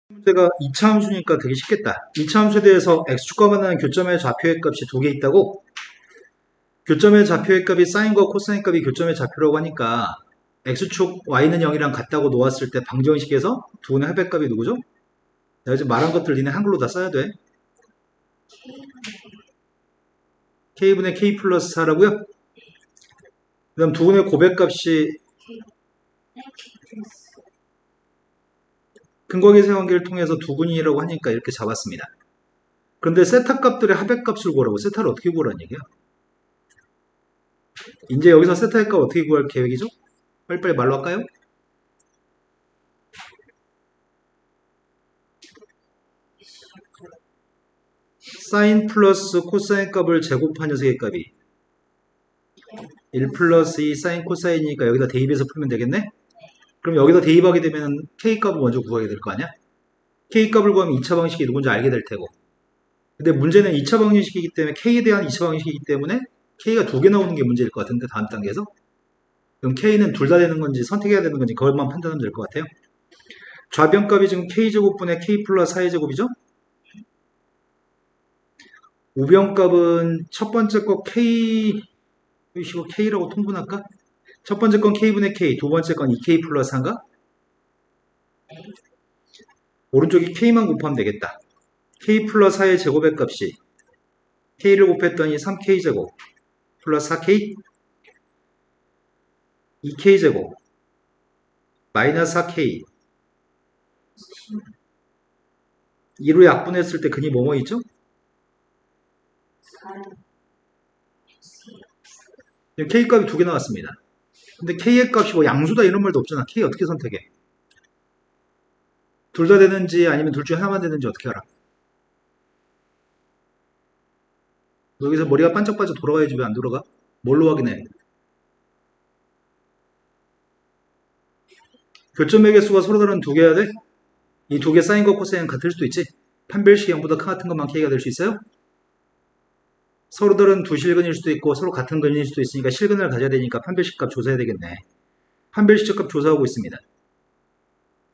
문제가 2차 함수니까 되게 쉽겠다. 2차 함수에 대해서 x축과 만나는 교점의 좌표의 값이 두 개 있다고? 교점의 좌표의 값이 사인과 코사인 값이 교점의 좌표라고 하니까 x축 y는 0이랑 같다고 놓았을 때 방정식에서 두 분의 합의 값이 누구죠? 내가 지금 말한 것들 니네 한글로 다 써야 돼. k분의 k 플러스 4라고요? 그 다음 두 분의 고백값이 근거계세 관계를 통해서 두분이라고 하니까 이렇게 잡았습니다. 그런데 세타 값들의 합의값을 구하라고. 세타를 어떻게 구하라는 얘기야? 이제 여기서 세타의 값 어떻게 구할 계획이죠? 빨리빨리 말로 할까요? 사인 플러스 코사인 값을 제곱한 녀석의 값이 1 플러스 2 사인 코사인이니까 여기다 대입해서 풀면 되겠네? 그럼 여기다 대입하게 되면 K값을 먼저 구하게 될 거 아니야? K값을 구하면 2차 방식이 누군지 알게 될 테고. 근데 문제는 2차 방식이기 때문에 K에 대한 2차 방식이기 때문에 K가 두 개 나오는 게 문제일 것 같은데 다음 단계에서. 그럼 K는 둘 다 되는 건지 선택해야 되는 건지 그것만 판단하면 될 것 같아요. 좌변값이 지금 K제곱분의 K 플러스 4의 제곱이죠? 우변값은 첫 번째 거 K, 이거 K라고 통분할까? 첫 번째 건 K분의 K, 두 번째 건 2K 플러스 3가? 오른쪽이 K만 곱하면 되겠다. K 플러스 4의 제곱의 값이 K를 곱했더니 3K제곱 플러스 4K 2K제곱 마이너스 4K 2로 약분했을 때 근이 뭐뭐 있죠? K값이 두 개 나왔습니다. 근데 K의 값이 뭐 양수다 이런 말도 없잖아. K 어떻게 선택해? 둘 다 되는지 아니면 둘 중에 하나만 되는지 어떻게 알아? 여기서 머리가 반짝반짝 돌아가야지 왜 안 돌아가? 뭘로 확인해? 교점 매개수가 서로 다른 두 개야 돼? 이 두 개 사인과 코사인은 같을 수도 있지? 판별식 0보다 같은 것만 K가 될 수 있어요? 서로 다른 두 실근일 수도 있고 서로 같은 근일 수도 있으니까 실근을 가져야 되니까 판별식 값 조사해야 되겠네. 판별식 값 조사하고 있습니다.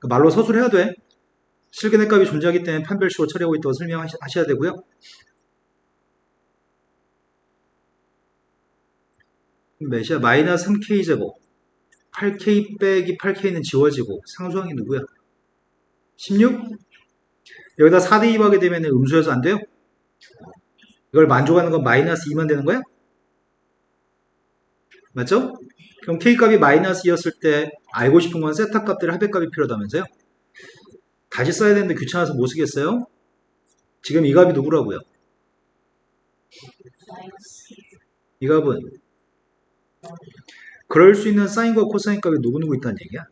말로 서술해야 돼. 실근의 값이 존재하기 때문에 판별식으로 처리하고 있다고 설명하셔야 되고요. 몇이야? 마이너스 3K제곱 8K 빼기 8K는 지워지고 상수항이 누구야? 16? 여기다 4 대입하게 되면 음수여서 안 돼요? 이걸 만족하는 건 마이너스 2만 되는 거야? 맞죠? 그럼 K값이 마이너스 2였을 때 알고 싶은 건 세타 값들의 합의값이 필요하다면서요? 다시 써야 되는데 귀찮아서 못 쓰겠어요? 지금 이 값이 누구라고요? 이 값은 그럴 수 있는 사인과 코사인 값이 누구누구 있다는 얘기야?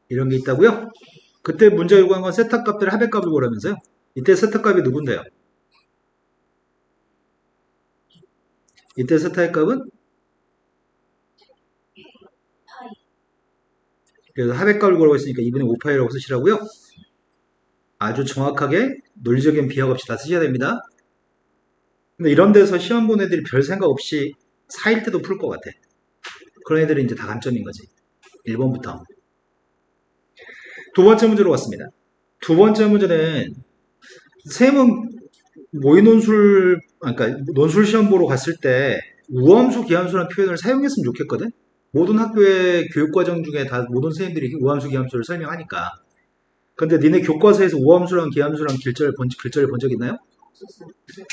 이런 게 있다고요? 그때 문제 요구한 건 세타 값들의 합의값을 보라면서요? 이때 세타 값이 누군데요? 이때 세타의 값은? 그래서 합의값을 구하고 있으니까 2분의 5파이라고 쓰시라고요? 아주 정확하게 논리적인 비약 없이 다 쓰셔야 됩니다. 근데 이런 데서 시험 본 애들이 별 생각 없이 4일 때도 풀 것 같아. 그런 애들이 이제 다 감점인 거지. 1번부터. 두 번째 문제로 왔습니다. 두 번째 문제는 셈은 모의 논술, 그러니까 논술 시험 보러 갔을 때 우함수, 기함수라는 표현을 사용했으면 좋겠거든? 모든 학교의 교육과정 중에 다 모든 선생님들이 우함수, 기함수를 설명하니까. 근데 니네 교과서에서 우함수랑 기함수랑 글자를 본 적 있나요?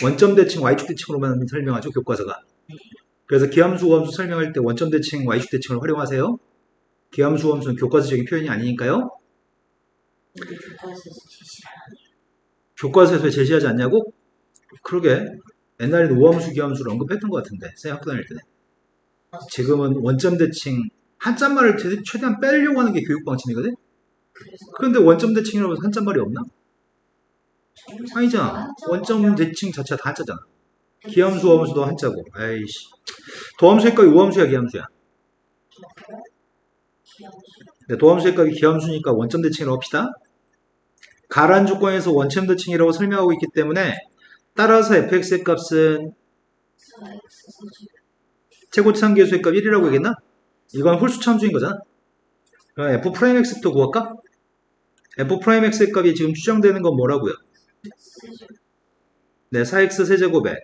원점 대칭, y축 대칭으로만 설명하죠, 교과서가. 그래서 기함수, 우함수 설명할 때 원점 대칭, y축 대칭을 활용하세요. 기함수, 우함수는 교과서적인 표현이 아니니까요. 교과서에서 제시하지 않냐고? 그러게. 옛날에는 우함수, 기함수를 언급했던 것 같은데, 쌤 학교 다닐 때는. 지금은 원점 대칭, 한자말을 최대한 빼려고 하는 게 교육 방침이거든? 그런데 원점 대칭이라고 해서 한자말이 없나? 아니잖아. 원점 대칭 자체가 다 한자잖아. 기함수, 우함수도 한자고. 아이씨. 도함수의 값이 우함수야, 기함수야? 네, 도함수의 값이 기함수니까 원점 대칭이라고 합시다. 가란 조건에서 원점 대칭이라고 설명하고 있기 때문에 따라서 fx의 값은 최고차항계수의 값 1이라고 얘기했나? 이건 홀수 참수인 거잖아. 그럼 f'x부터 구할까? f'x의 값이 지금 추정되는 건 뭐라고요? 네, 4x 세제곱에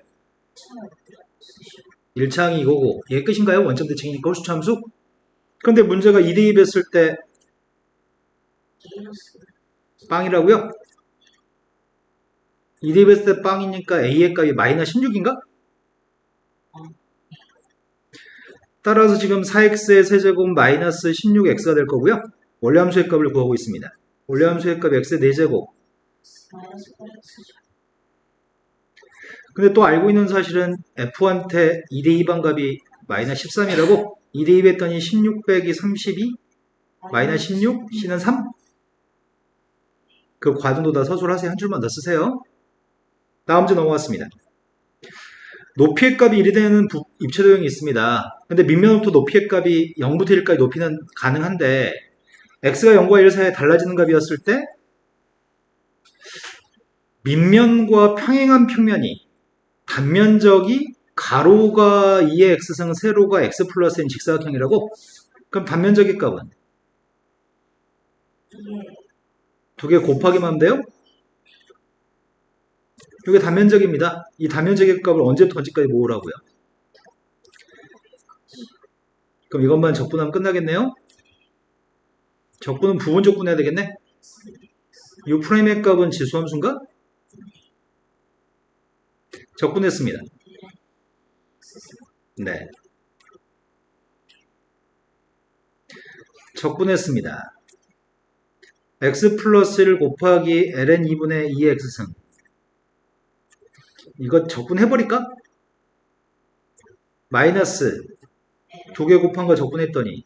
1차항이 이거고 얘 끝인가요? 원점 대칭이니까 홀수 참수? 근데 문제가 2대입했을 때 빵이라고요? 2대입했을 때 빵이니까 a의 값이 마이너스 16인가? 따라서 지금 4x의 세제곱 마이너스 16x가 될 거고요. 원래함수의 값을 구하고 있습니다. 원래함수의 값 x의 4제곱. 근데 또 알고 있는 사실은 f한테 2대2 반값이 마이너스 13이라고 2대2 했더니 16 빼기 32 마이너스 16 c는 3. 그 과정도 다 서술을 하세요. 한 줄만 더 쓰세요. 다음 문제 넘어갔습니다. 높이의 값이 1이 되는 입체 도형이 있습니다. 근데 밑면부터 높이의 값이 0부터 1까지 높이는 가능한데 x가 0과 1 사이에 달라지는 값이었을 때 밑면과 평행한 평면이 단면적이 가로가 2의 x승 세로가 x 플러스 n 직사각형이라고? 그럼 단면적의 값은? 두 개 곱하기만 하면 돼요? 이게 단면적입니다. 이 단면적의 값을 언제부터 언제까지 모으라고요? 그럼 이것만 적분하면 끝나겠네요? 적분은 부분 적분해야 되겠네? U'의 값은 지수함수인가? 적분했습니다. 네. 적분했습니다. x 플러스 1 곱하기 ln 2분의 2x승. 이거 적분해버릴까? 마이너스 두 개 곱한 거 적분했더니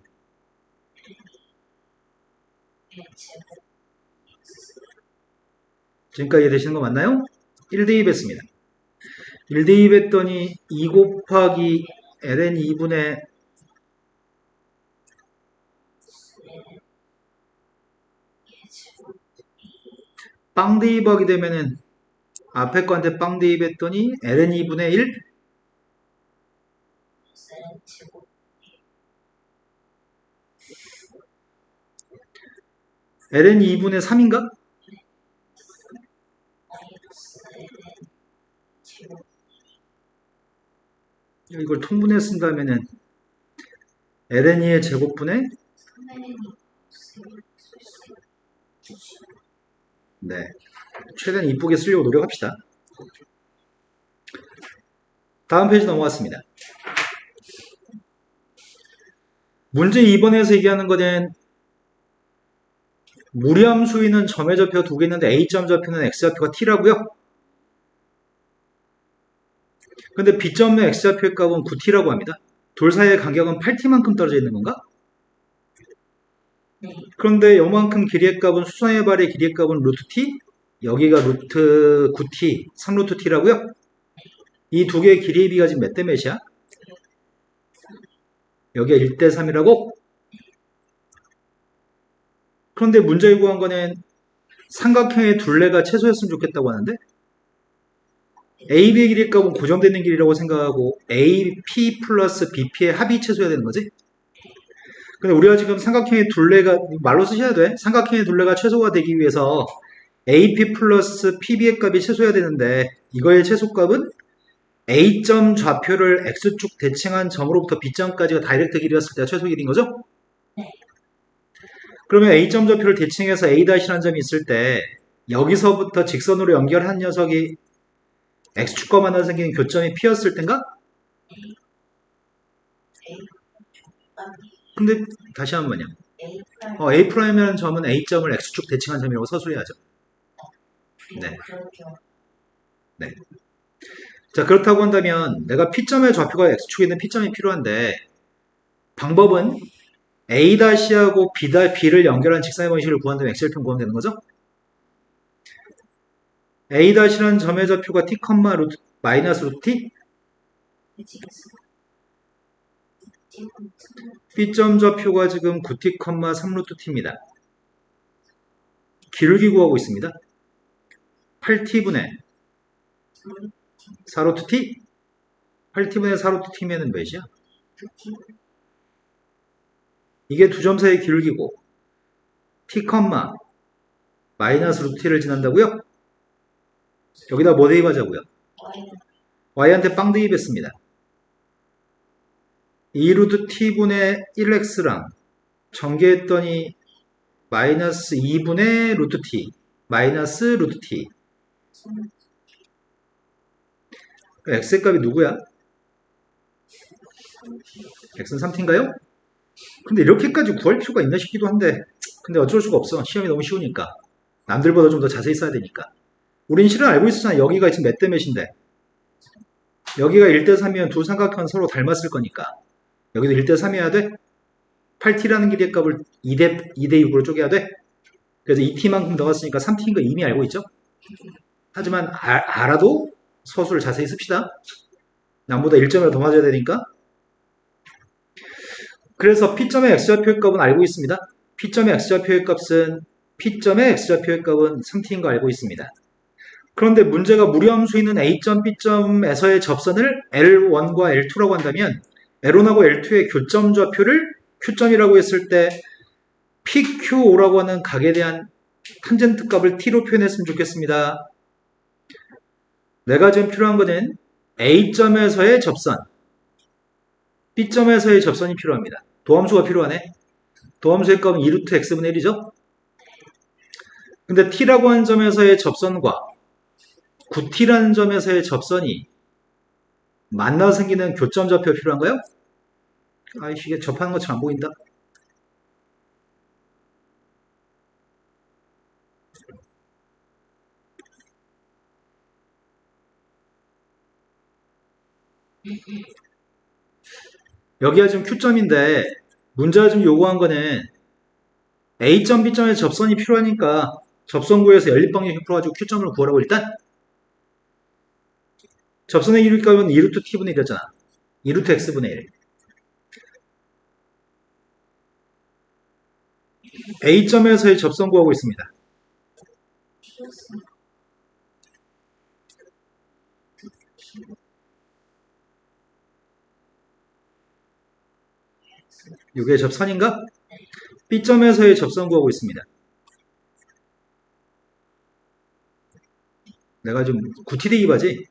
지금까지 이해되시는 거 맞나요? 1대입했습니다. 1대입했더니 2 곱하기 ln 2분의 빵 대입하게 되면은 앞에 거한테 빵 대입했더니 ln 2분의 1 ln 2분의 3인가? 이걸 통분해 쓴다면은 ln 2의 제곱분의 네, 최대한 이쁘게 쓰려고 노력합시다. 다음 페이지 넘어갔습니다. 문제 2번에서 얘기하는 거는 무리함수위는 점의 좌표가 두 개 있는데 A점 좌표는 X좌표가 T라고요. 근데 B점의 X좌표의 값은 9T라고 합니다. 둘 사이의 간격은 8T만큼 떨어져 있는 건가? 그런데 요만큼 길이의 값은 수선의 발의 길이의 값은 루트 T? 여기가 루트 9T, 3루트 T라고요? 이 두 개의 길이의 비가 지금 몇 대 몇이야? 여기가 1대 3이라고? 그런데 문제를 구한 거는 삼각형의 둘레가 최소였으면 좋겠다고 하는데 AB의 길이의 값은 고정되는 길이라고 생각하고 AP 플러스 BP의 합이 최소여야 되는 거지? 근데 우리가 지금 삼각형의 둘레가 말로 쓰셔야 돼. 삼각형의 둘레가 최소가 되기 위해서 AP 플러스 PB의 값이 최소여야 되는데 이거의 최소값은 A점 좌표를 X축 대칭한 점으로부터 B점까지가 다이렉트 길이였을 때가 최소 길이인 거죠? 그러면 A점 좌표를 대칭해서 A'라는 점이 있을 때 여기서부터 직선으로 연결한 녀석이 X축과 만나 생기는 교점이 P였을 땐가? 근데 다시 한번요. A'이라는 점은 A점을 X축 대칭한 점이라고 서술해야죠. 네. 네. 자, 그렇다고 한다면 내가 P점의 좌표가 X축에 있는 P점이 필요한데 방법은 A-하고 B를 연결한 직선의 번식을 구한다면 X절편 구하면 되는 거죠? A-라는 점의 좌표가 T, 루트, 마이너스 루트 T? B점 좌표가 지금 9T, 3루트 T입니다. 기울기 구하고 있습니다. 8T분의 4루트 T? 8T분의 4루트 T면은 몇이야? 이게 두 점 사이의 기울기고 t, 마이너스 루트 t를 지난다고요? 여기다 뭐 대입하자고요? y한테 빵 대입했습니다. 2 루트 t분의 1x랑 전개했더니 마이너스 2분의 루트 t 마이너스 루트 t x의 값이 누구야? x는 3t인가요? 근데 이렇게까지 구할 필요가 있나 싶기도 한데 근데 어쩔 수가 없어. 시험이 너무 쉬우니까. 남들보다 좀 더 자세히 써야 되니까. 우린 실은 알고 있었잖아. 여기가 지금 몇 대 몇인데. 여기가 1대 3이면 두 삼각형은 서로 닮았을 거니까. 여기도 1대 3이어야 돼? 8t라는 길이의 값을 2대 6으로 쪼개야 돼? 그래서 2t만큼 넣었으니까 3t인 거 이미 알고 있죠? 하지만 알아도 서술을 자세히 씁시다. 남보다 1점이라도 더 맞아야 되니까. 그래서 P점의 X좌표의 값은 알고 있습니다. P점의 X좌표의 값은 P점의 X좌표의 값은 3t인 거 알고 있습니다. 그런데 문제가 무리함수 있는 A점, B점에서의 접선을 L1과 L2라고 한다면 L1하고 L2의 교점 좌표를 Q점이라고 했을 때 PQO라고 하는 각에 대한 탄젠트 값을 T로 표현했으면 좋겠습니다. 내가 지금 필요한 거는 A점에서의 접선, B점에서의 접선이 필요합니다. 도함수가 필요하네. 도함수의 값은 2루트 x분의 1이죠. 근데 t라고 하는 점에서의 접선과 9t라는 점에서의 접선이 만나서 생기는 교점 좌표가 필요한가요? 아이씨, 이게 접하는 것처럼 안 보인다. 여기가 지금 Q점인데 문제가 좀 요구한 거는 A점, B점에 접선이 필요하니까 접선 구에서 연립방정식 풀어가지고 Q점을 구하라고 일단 접선의 기울기값은 2루트 T분의 1이었잖아. 2루트 X분의 1. A점에서의 접선 구하고 있습니다. 이게 접선인가? B점에서의 접선 구하고 있습니다. 내가 좀 9t 대입하지?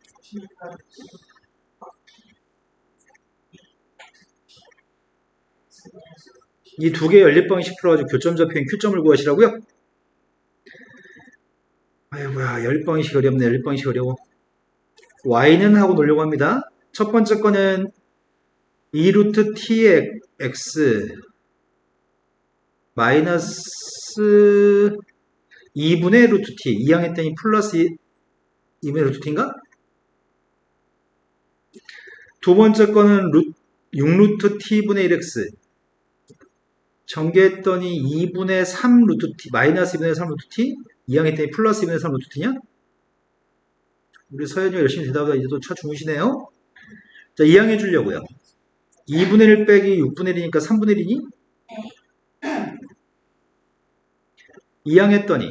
이 두 개의 연립방식 풀어가지고 교점 좌표인 Q점을 구하시라고요? 아이고야, 연립방식 어렵네. 연립방식 어려워. Y는 하고 놀려고 합니다. 첫 번째 거는 2루트 t의 x 마이너스 2분의 루트 t 2항 했더니 플러스 2분의 루트 t인가? 두 번째 거는 6루트 t분의 1x 전개했더니 2분의 3 루트 t 마이너스 2분의 3 루트 t 2항 했더니 플러스 2분의 3 루트 t냐? 우리 서현이가 열심히 대답하다 이제 또 차 주무시네요. 자, 2항 해주려고요. 2분의 1 빼기 6분의 1이니까 3분의 1이니? 2항 했더니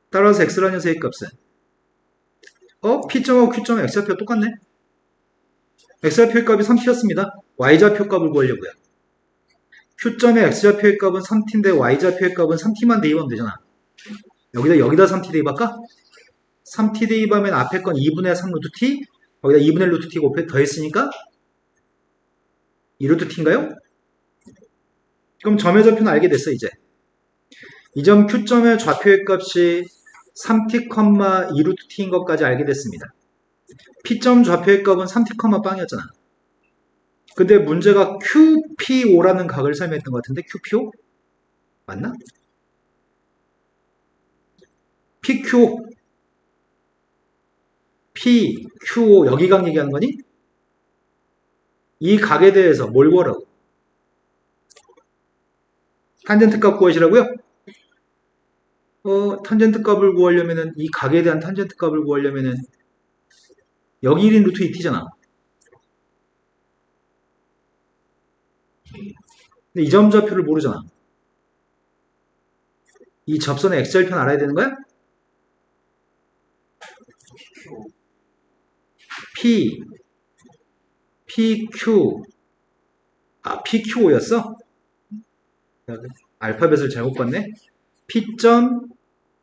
따라서 x라는 녀석의 값은 P점하고 Q점의 x좌표가 똑같네. x좌표의 값이 3t였습니다. y좌표 값을 구하려고요. Q점의 x좌표의 값은 3t인데 y좌표의 값은 3t만 대입하면 되잖아. 여기다 3t 대입할까? 3t 대입하면 앞에 건 2분의 3 루트 t 거기다 2분의 1 루트 t 곱해 더했으니까 2 루트 t인가요? 그럼 점의 좌표는 알게 됐어 이제. 이 점 Q점의 좌표의 값이 3t, 2 루트 t인 것까지 알게 됐습니다. P점 좌표의 값은 3t, 빵이었잖아. 근데 문제가 QPO라는 각을 설명했던 것 같은데 QPO? 맞나? PQO PQO 여기 각 얘기하는 거니? 이 각에 대해서 뭘 구하라고? 탄젠트 값 구하시라고요? 탄젠트 값을 구하려면은 이 각에 대한 탄젠트 값을 구하려면은 여기 1인 루트 2t잖아. 근데 이 점 좌표를 모르잖아. 이 접선의 x절편 알아야 되는 거야? P PQ, PQO였어? 알파벳을 잘못 봤네. P점,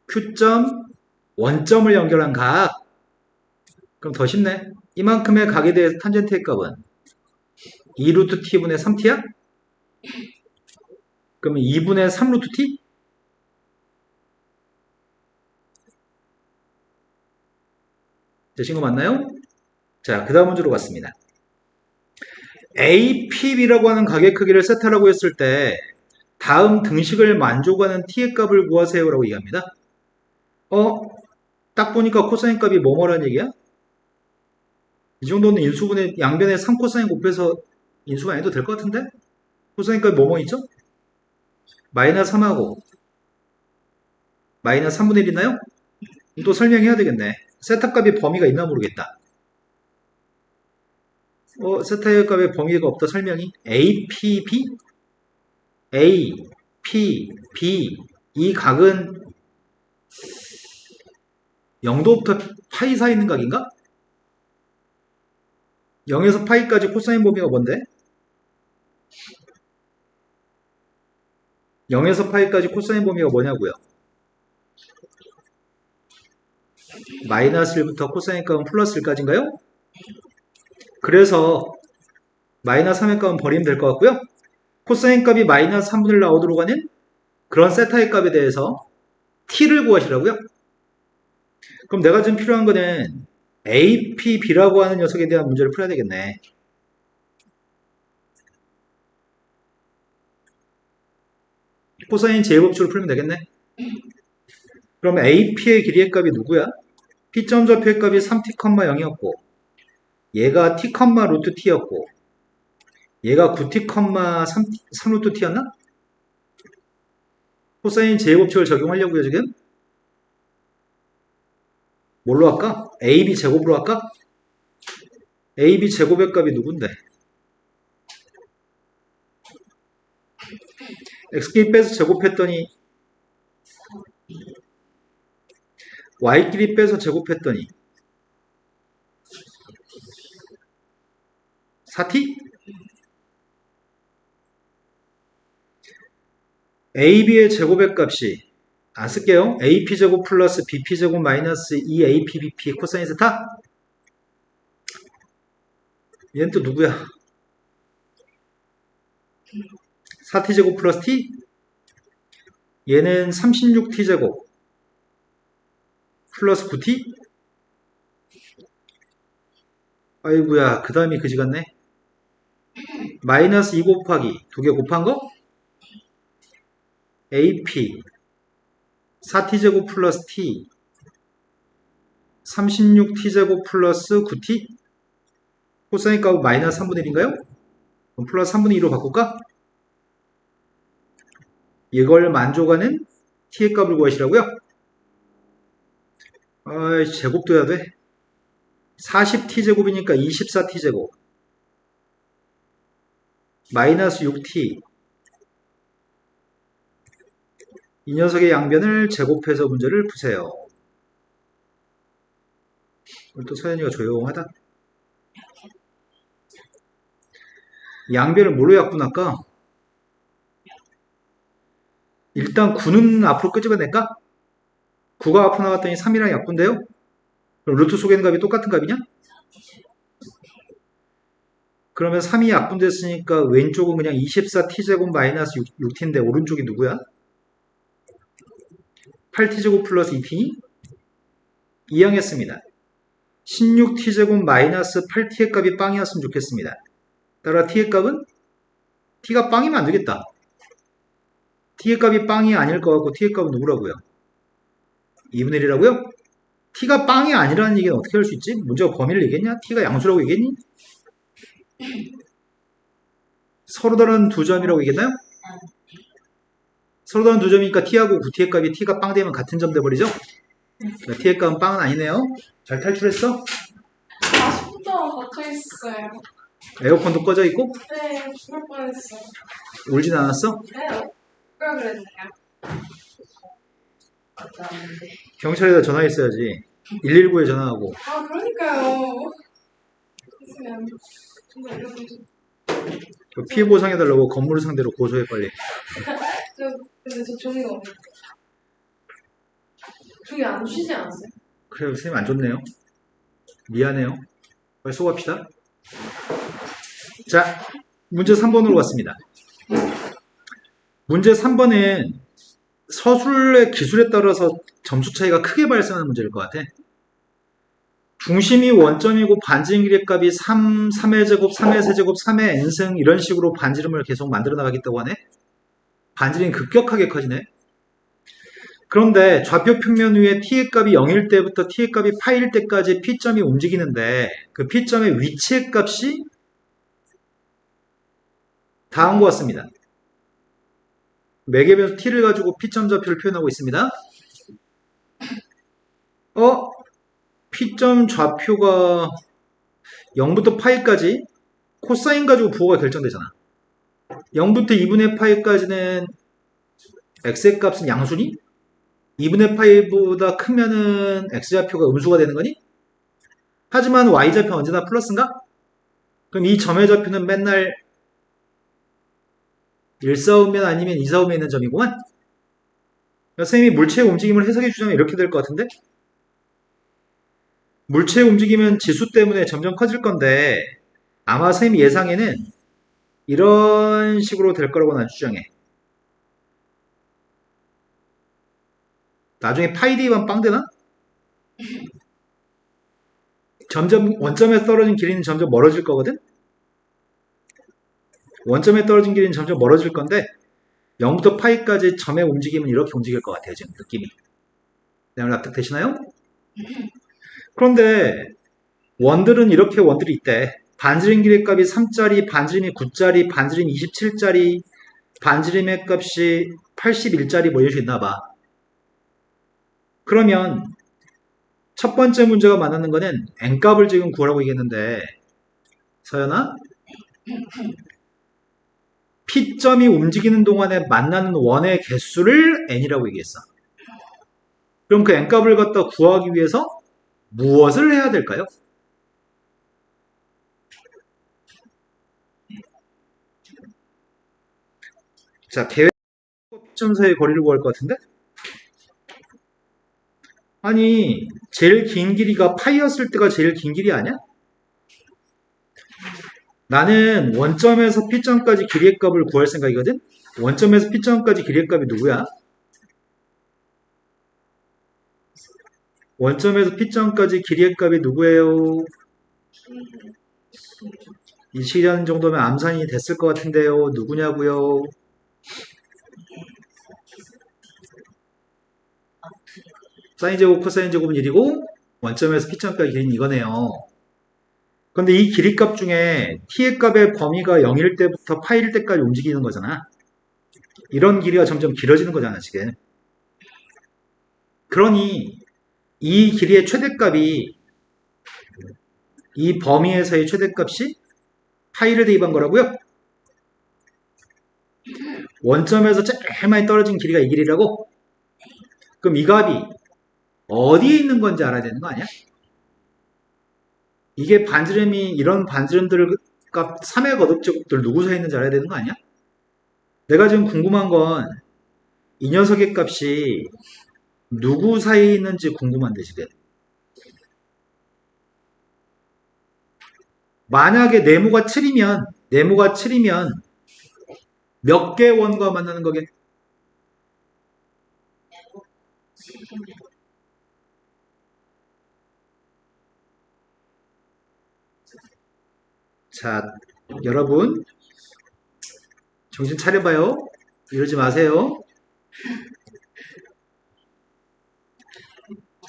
Q점, 원점을 연결한 각. 그럼 더 쉽네. 이만큼의 각에 대해서 탄젠트의 값은 2루트 t분의 3t야? 그러면 2분의 3루트 t? 되신 거 맞나요? 자, 그 다음 문제로 갔습니다. APB라고 하는 가게 크기를 세타라고 했을 때 다음 등식을 만족하는 t의 값을 구하세요라고 얘기합니다. 딱 보니까 코사인 값이 뭐뭐라는 얘기야? 이 정도는 인수분해 양변에 3코사인 곱해서 인수가 안 해도 될 것 같은데? 코사인 값이 뭐뭐 있죠? 마이너스 3하고 마이너스 3분의 1 있나요? 또 설명해야 되겠네. 세타 값의 범위가 있나 모르겠다. 세타 값의 범위가 없다 설명이 APB? APB 이 각은 0도부터 파이 사이 있는 각인가? 0에서 파이까지 코사인 범위가 뭔데? 0에서 파이까지 코사인 범위가 뭐냐고요? 마이너스 1부터 코사인 값은 플러스 1까지인가요? 그래서 마이너스 3의 값은 버리면 될 것 같고요. 코사인 값이 마이너스 3분의 1 나오도록 하는 그런 세타의 값에 대해서 t를 구하시라고요. 그럼 내가 지금 필요한 거는 APB라고 하는 녀석에 대한 문제를 풀어야 되겠네. 코사인 제곱법칙을 풀면 되겠네. 그럼 AP의 길이의 값이 누구야? P점 좌표의 값이 3t, 0이었고 얘가 t, 루트 t였고 얘가 9t, 3 루트 t였나? 코사인 제곱법칙을 적용하려고요 지금? 뭘로 할까? AB 제곱으로 할까? AB 제곱의 값이 누군데? x끼리 빼서 제곱했더니 y끼리 빼서 제곱했더니 4t? AB의 제곱의 값이 안 쓸게요. AP제곱 플러스 BP제곱 마이너스 2APBP 코사인 세타? 얘는 또 누구야? 4t제곱 플러스 t? 얘는 36t제곱 플러스 9t? 아이고야 그 다음이 그지 같네. 마이너스 2 곱하기 2개 곱한 거? AP 4t제곱 플러스 t 36t제곱 플러스 9t? 코사인 값은 마이너스 3분의 1인가요? 그럼 플러스 3분의 2로 바꿀까? 이걸 만족하는 t의 값을 구하시라고요? 제곱도 해야 돼. 40t제곱이니까 24t제곱 마이너스 6t 이 녀석의 양변을 제곱해서 문제를 푸세요. 오늘 또 서연이가 조용하다. 양변을 뭘로 약분할까? 일단 9는 앞으로 끄집어낼까? 9가 앞으로 나왔더니 3이랑 약분돼요? 그럼 루트 속에 있는 값이 똑같은 값이냐? 그러면 3이 약분됐으니까 왼쪽은 그냥 24t제곱 마이너스 6t인데 오른쪽이 누구야? 8t제곱 플러스 2t니? 이항했습니다. 16t제곱 마이너스 8t의 값이 빵이었으면 좋겠습니다. 따라 t의 값은? t가 빵이면 안 되겠다. t의 값이 빵이 아닐 것 같고 t의 값은 누구라고요? 2분의 1이라고요? t가 빵이 아니라는 얘기는 어떻게 할 수 있지? 문제가 범위를 얘기했냐? t가 양수라고 얘기했니? 서로 다른 두 점이라고 얘기했나요? 서로 다른 두 점이니까 t하고 9t의 값이 t가 빵 되면 같은 점 돼버리죠? t의 값은 빵은 아니네요. 잘 탈출했어? 40도 박혀있어요. 에어컨도 꺼져 있고? 네, 죽을 뻔했어요. 울진 않았어? 네, 누가 그랬나요? 맞았는데. 경찰에다 전화했어야지. 119에 전화하고. 그러니까요. 정말 이렇게 그 피해 보상해달라고 건물을 상대로 고소해 빨리. 근데 저 종이가 없네. 종이 안 주시지 않았어요? 그래요, 선생님 안 좋네요. 미안해요. 빨리 수고합시다. 자, 문제 3번으로 갔습니다. 문제 3번은 서술의 기술에 따라서 점수 차이가 크게 발생하는 문제일 것 같아. 중심이 원점이고 반지름 길이의 값이 3, 3의 제곱, 3의 세제곱, 3의 n승 이런 식으로 반지름을 계속 만들어 나가겠다고 하네. 반지름이 급격하게 커지네. 그런데 좌표 평면 위에 t의 값이 0일 때부터 t의 값이 파일 때까지 p점이 움직이는데 그 p점의 위치의 값이 다음과 같습니다. 매개변수 t를 가지고 p점 좌표를 표현하고 있습니다. p점 좌표가 0부터 파이까지 코사인 가지고 부호가 결정되잖아. 0부터 2분의 파이까지는 x의 값은 양수니? 2분의 파이보다 크면은 x좌표가 음수가 되는 거니? 하지만 y좌표는 언제나 플러스인가? 그럼 이 점의 좌표는 맨날 1사오면 아니면 2사오면 있는 점이구만? 선생님이 물체의 움직임을 해석해 주자면 이렇게 될 것 같은데? 물체의 움직임은 지수 때문에 점점 커질 건데 아마 선생님 예상에는 이런 식으로 될 거라고 난 추정해. 나중에 파이 대입하면 빵 되나? 점점 원점에 떨어진 길이는 점점 멀어질 거거든? 원점에 떨어진 길이는 점점 멀어질 건데 0부터 파이까지 점의 움직임은 이렇게 움직일 것 같아요. 지금 느낌이. 내가 납득되시나요? 그런데 원들은 이렇게 원들이 있대. 반지름 길이의 값이 3짜리, 반지름이 9짜리, 반지름이 27짜리, 반지름의 값이 81짜리 뭐 이럴 수 있나 봐. 그러면 첫 번째 문제가 만나는 거는 n값을 지금 구하라고 얘기했는데 서연아? p점이 움직이는 동안에 만나는 원의 개수를 n이라고 얘기했어. 그럼 그 n값을 갖다 구하기 위해서 무엇을 해야 될까요? 자, 계획과 p점 사이의 거리를 구할 것 같은데? 아니, 제일 긴 길이가 파이였을 때가 제일 긴 길이 아니야? 나는 원점에서 p점까지 길이의 값을 구할 생각이거든? 원점에서 p점까지 길이의 값이 누구야? 원점에서 p점까지 길이의 값이 누구예요? 이 시간 정도면 암산이 됐을 것 같은데요. 누구냐고요? 사인 제곱, 코사인 제곱은 1이고 원점에서 p점까지 길이는 이거네요. 근데 이 길이값 중에 t의 값의 범위가 0일 때부터 파일 때까지 움직이는 거잖아. 이런 길이가 점점 길어지는 거잖아, 지금. 그러니 이 길이의 최대값이 이 범위에서의 최대값이 파이를 대입한 거라고요? 원점에서 제일 많이 떨어진 길이가 이 길이라고? 그럼 이 값이 어디에 있는 건지 알아야 되는 거 아니야? 이게 반지름이 이런 반지름들 값 3의 거듭제곱들 누구 사이에 있는지 알아야 되는 거 아니야? 내가 지금 궁금한 건 이 녀석의 값이 누구 사이에 있는지 궁금한데 지금. 만약에 네모가 7이면 몇 개의 원과 만나는 거게? 자, 여러분 정신 차려봐요. 이러지 마세요.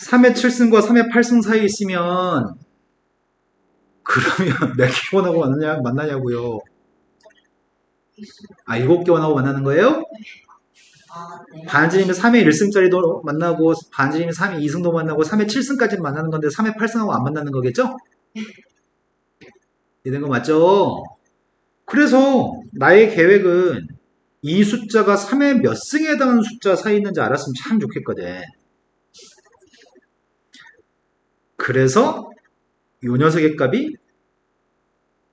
3의 7승과 3의 8승 사이에 있으면 그러면 몇 개 원하고 만나냐고요. 아, 7개 원하고 만나는 거예요? 반지름이 3의 1승짜리도 만나고 반지름이 3의 2승도 만나고 3의 7승까지 만나는 건데 3의 8승하고 안 만나는 거겠죠? 이런 거 맞죠? 그래서 나의 계획은 이 숫자가 3의 몇 승에 해당하는 숫자 사이에 있는지 알았으면 참 좋겠거든. 그래서 이 녀석의 값이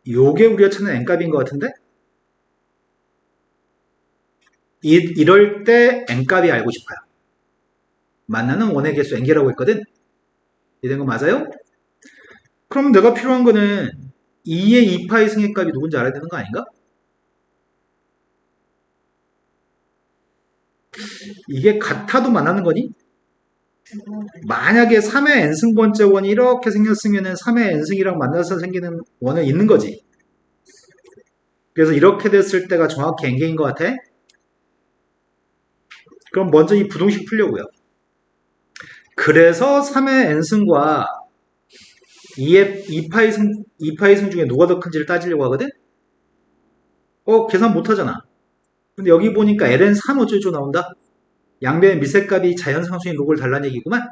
요게 우리가 찾는 n값인 것 같은데? 이럴 때 n값이 알고 싶어요. 만나는 원의 개수 n개라고 했거든? 이된 거 맞아요? 그럼 내가 필요한 거는 2의 2파이 승의 값이 누군지 알아야 되는 거 아닌가? 이게 같아도 만나는 거니? 만약에 3의 n승번째 원이 이렇게 생겼으면 3의 n승이랑 만나서 생기는 원은 있는 거지. 그래서 이렇게 됐을 때가 정확히 n개인 것 같아. 그럼 먼저 이 부동식 풀려고요. 그래서 3의 n승과 2의 2파이 승 중에 누가 더 큰지를 따지려고 하거든? 계산 못하잖아. 근데 여기 보니까 ln 3 어쩌고 나온다? 양변의 미세값이 자연상수인 로그를 달라는 얘기구만.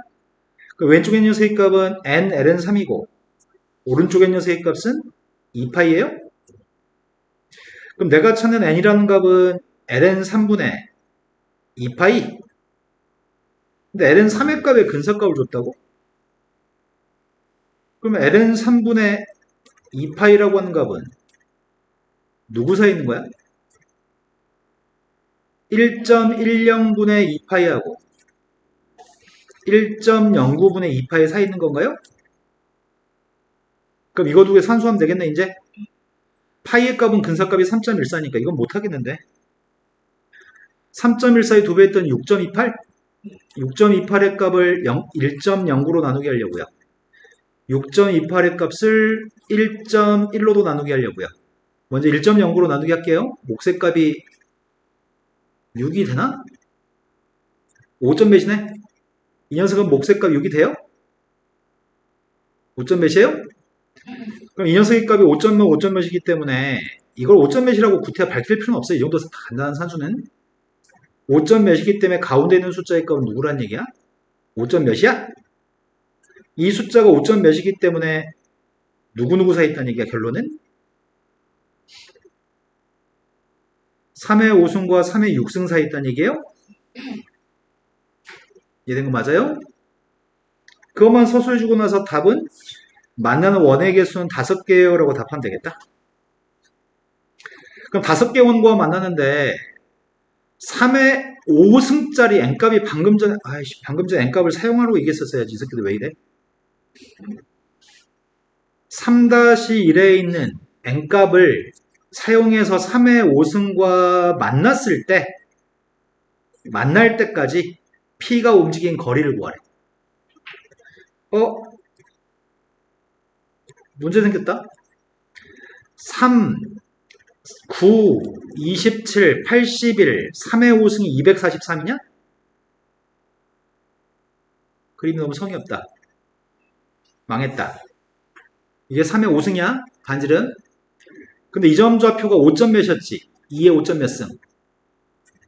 그 왼쪽에 녀석의 값은 n ln 3이고 오른쪽에 녀석의 값은 2파이예요? 그럼 내가 찾는 n이라는 값은 ln 3분의 2파이? 근데 ln 3의 값에 근사값을 줬다고? 그러면 ln 3분의 2파이라고 하는 값은 누구 사이에 있는 거야? 1.10분의 2파이하고 1.09분의 2파이 사이에 있는 건가요? 그럼 이거 두 개 산수하면 되겠네 이제? 파이의 값은 근사값이 3.14니까 이건 못하겠는데 3.14에 두 배 했더니 6.28? 6.28의 값을 1.09로 나누게 하려고요. 6.28의 값을 1.1로도 나누게 하려고요. 먼저 1.09로 나누게 할게요. 몫의 값이 6이 되나? 5점 몇이네? 이 녀석은 몫의 값 6이 돼요? 5점 몇이에요? 그럼 이 녀석의 값이 5점 몇, 5점 몇이기 때문에 이걸 5점 몇이라고 구태여 밝힐 필요는 없어요. 이 정도 간단한 산수는. 5점 몇이기 때문에 가운데 있는 숫자의 값은 누구란 얘기야? 5점 몇이야? 이 숫자가 5점 몇이기 때문에 누구누구 사이에 있다는 얘기야, 결론은? 3의 5승과 3의 6승 사이에 있다는 얘기예요? 이해된 거 맞아요? 그것만 서술해주고 나서 답은 만나는 원의 개수는 5개예요 라고 답하면 되겠다. 그럼 5개 원과 만나는데 3의 5승짜리 n값이 방금 전에 n값을 사용하라고 얘기했었어야지. 이 새끼들 왜 이래? 3-1에 있는 n값을 사용해서 3의 5승과 만날 때까지 p가 움직인 거리를 구하래. 문제 생겼다. 3, 9, 27, 81, 3의 5승이 243이냐? 그림이 너무 성의 없다. 망했다. 이게 3의 5승이야? 반지름? 근데 이 점 좌표가 5점 몇이었지? 2의 5점 몇 승?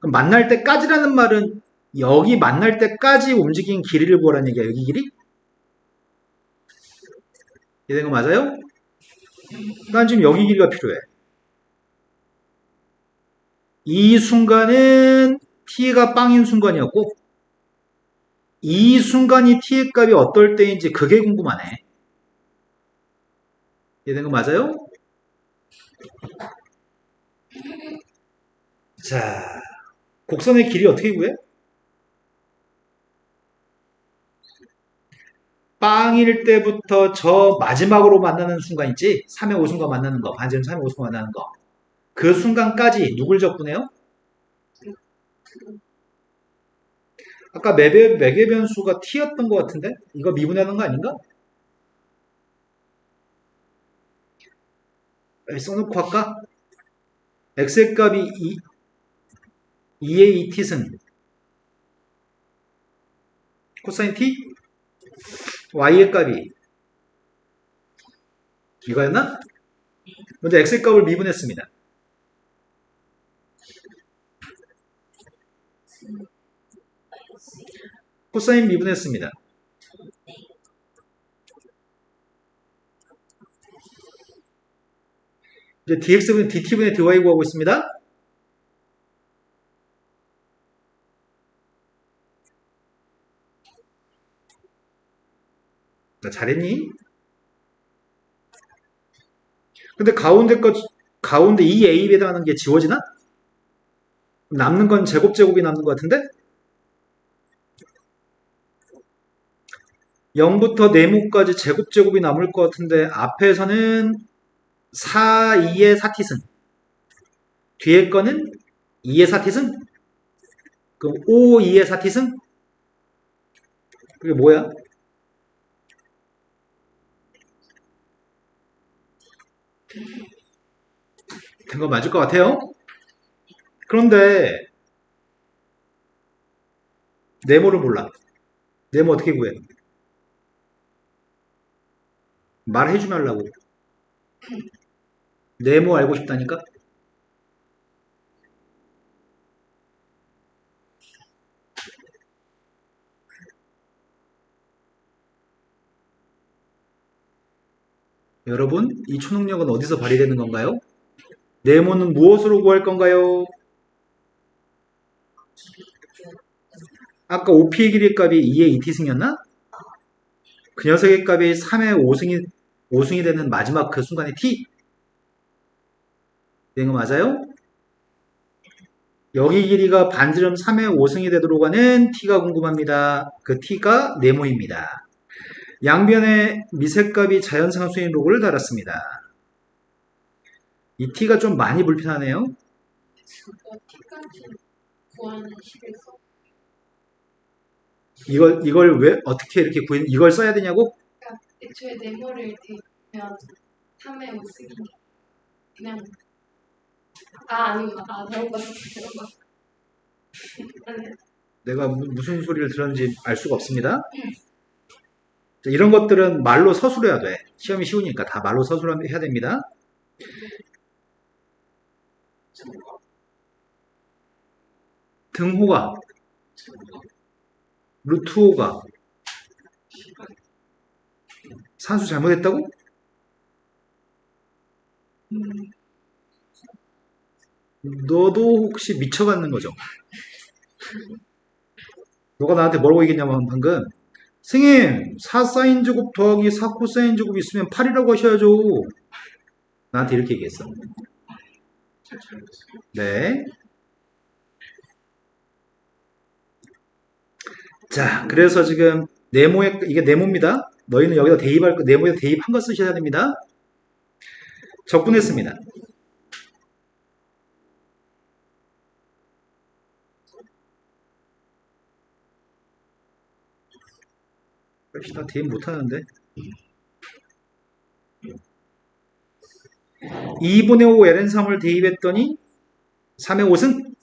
그럼 만날 때까지라는 말은 여기 만날 때까지 움직인 길이를 구하라는 얘기야. 여기 길이? 이해된 거 맞아요? 난 지금 여기 길이가 필요해. 이 순간은 t가 빵인 순간이었고 이 순간이 t의 값이 어떨 때인지 그게 궁금하네. 이해된 거 맞아요? 자, 곡선의 길이 어떻게 구해? 빵일 때부터 저 마지막으로 만나는 순간 있지? 3의 5순간 만나는 거, 반지름 3의 5순간 만나는 거. 그 순간까지 누굴 적분해요? 아까 매개 변수가 t였던 것 같은데? 이거 미분하는 거 아닌가? 써놓고 할까? x의 값이 2의 2t승 코사인 t? y의 값이 이거였나? 먼저 x의 값을 미분했습니다. 코사인 미분했습니다. 이제 dx분의 dt분의 dy 구하고 있습니다. 자, 잘했니? 근데 가운데 이 A에 해당하는 게 지워지나? 남는 건 제곱이 남는 것 같은데? 0부터 네모까지 제곱이 남을 것 같은데 앞에서는 4, 2의 4t승 뒤에 거는 2의 4t승 그럼 5, 2의 4t승 그게 뭐야? 된 거 맞을 것 같아요? 그런데 네모를 몰라. 네모 어떻게 구해? 말해주면 하려고. 네모 알고 싶다니까? 여러분, 이 초능력은 어디서 발휘되는 건가요? 네모는 무엇으로 구할 건가요? 아까 OP의 길이 값이 2의 2t승이었나? 그 녀석의 값이 3의 5승이 되는 마지막 그 순간에 t? 된 거 맞아요? 여기 길이가 반지름 3의 5승이 되도록 하는 t가 궁금합니다. 그 t가 네모입니다. 양변에 미색값이 자연상수인 로고를 달았습니다. 이 t가 좀 많이 불편하네요. t까지 구하는 식에서 이걸 왜 어떻게 이렇게 이걸 써야 되냐고? 그러니까 애초에 네모를 대면 3의 5 쓰기 그냥 아니구나. 잘못 봤어. 잘못 봤어. 아니, 내가 무슨 소리를 들었는지 알 수가 없습니다. 자, 이런 것들은 말로 서술해야 돼. 시험이 쉬우니까 다 말로 서술해야 됩니다. 등호가, 루트호가 산수 잘못했다고? 너도 혹시 미쳐갖는 거죠? 너가 나한테 뭐라고 얘기했냐면 방금 선생님 4사인 제곱 더하기 4코사인 제곱 있으면 8이라고 하셔야죠. 나한테 이렇게 얘기했어. 네. 자, 그래서 지금 이게 네모입니다. 너희는 여기다 네모에 대입한 거 쓰셔야 됩니다. 적분했습니다. 역시 나 대입 못하는데. 2분의 5 LN3을 대입했더니 3의 5승?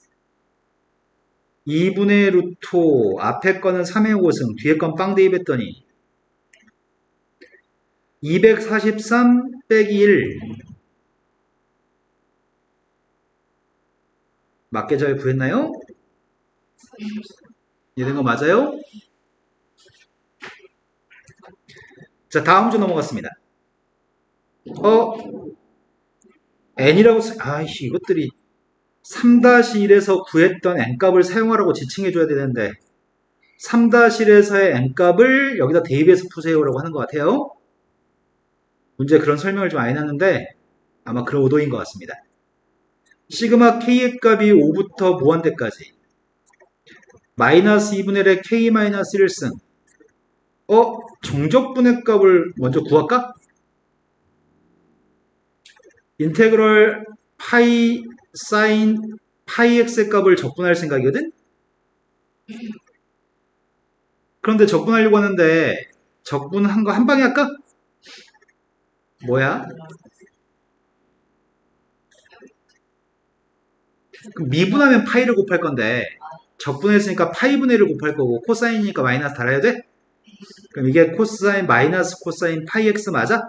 2분의 루트 5 앞에 거는 3의 5승 뒤에 건 빵 대입했더니 243 빼기 1 맞게 잘 구했나요? 이런 거 맞아요? 자, 다음 주 넘어갔습니다. n이라고 아이씨 이것들이 3-1에서 구했던 n값을 사용하라고 지칭해줘야 되는데 3-1에서의 n값을 여기다 대입해서 푸세요라고 하는 것 같아요. 문제 그런 설명을 좀 안 해놨는데 아마 그런 의도인 것 같습니다. 시그마 k의 값이 5부터 무한대까지 마이너스 2분의 1의 k-1승 정적분의 값을 먼저 구할까? 인테그럴 파이 사인 파이 x의 값을 적분할 생각이거든? 그런데 적분하려고 하는데 적분한 거 한 방에 할까? 뭐야? 그럼 미분하면 파이를 곱할 건데 적분했으니까 파이분의 1을 곱할 거고 코사인이니까 마이너스 달아야 돼? 그럼 이게 코사인 마이너스 코사인 파이 x 맞아?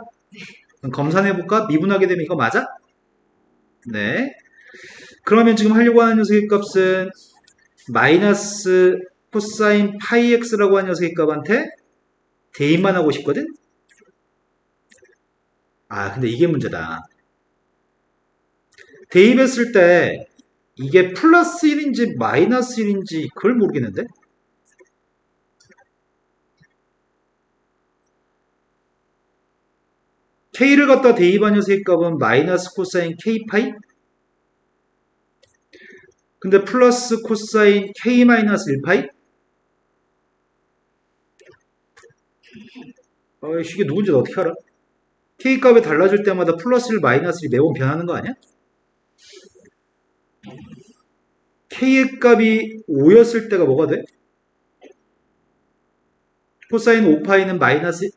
그럼 검산해볼까? 미분하게 되면 이거 맞아? 네. 그러면 지금 하려고 하는 녀석의 값은 마이너스 코사인 파이 x라고 하는 녀석의 값한테 대입만 하고 싶거든? 근데 이게 문제다. 대입했을 때 이게 플러스 1인지 마이너스 1인지 그걸 모르겠는데? k를 갖다 대입한 녀석의 값은 마이너스 코사인 k파이? 근데 플러스 코사인 k 마이너스 1파이? 이게 누군지 너 어떻게 알아? k 값이 달라질 때마다 플러스 1, 마이너스 1이 매번 변하는 거 아니야? k의 값이 5였을 때가 뭐가 돼? 코사인 5파이는 마이너스,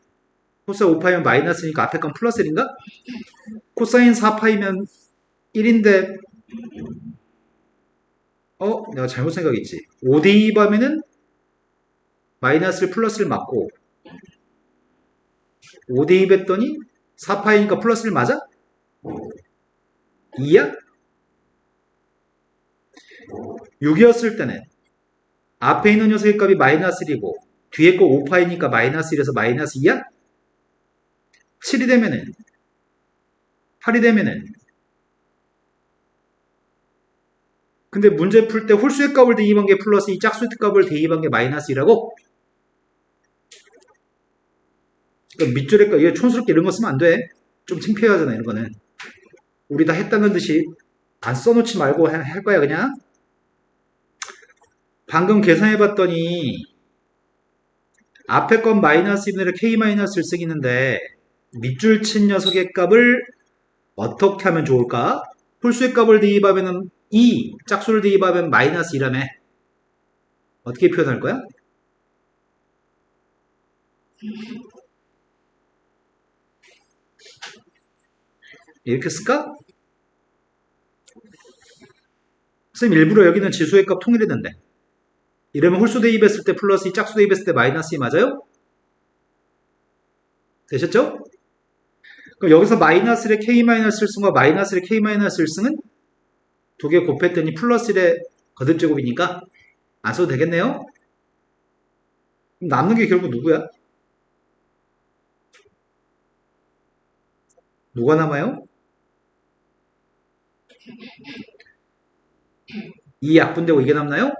코사인 5파이면 마이너스니까 앞에 건 플러스 1인가? 코사인 4파이면 1인데, 내가 잘못 생각했지. 5 대입하면은 마이너스 1 플러스 1 맞고, 5 대입했더니 4파이니까 플러스 1 맞아? 2야? 6이었을 때는 앞에 있는 녀석의 값이 마이너스 1이고 뒤에 거 5파이니까 마이너스 1에서 마이너스 2야? 7이 되면은 8이 되면은 근데 문제 풀 때 홀수의 값을 대입한 게 플러스 2, 짝수의 값을 대입한 게 마이너스 2라고? 그러니까 밑줄의 값, 이게 촌스럽게 이런 거 쓰면 안 돼. 좀 창피하잖아, 이런 거는. 우리 다 했다는 듯이 안 써놓지 말고 할 거야, 그냥. 방금 계산해봤더니 앞에 건 마이너스 1을 k 마이너스 1 쓰기는데 밑줄 친 녀석의 값을 어떻게 하면 좋을까? 홀수의 값을 대입하면 2, 짝수를 대입하면 마이너스 2라며. 어떻게 표현할 거야? 이렇게 쓸까? 선생님 일부러 여기는 지수의 값 통일했는데 이러면 홀수 대입했을 때 플러스 2, 짝수 대입했을 때 마이너스 2 맞아요? 되셨죠? 그럼 여기서 마이너스 1의 k-1 승과 마이너스 1의 k-1 승은 두 개 곱했더니 플러스 1의 거듭제곱이니까 안 써도 되겠네요? 그럼 남는 게 결국 누구야? 누가 남아요? 이 약분되고 이게 남나요?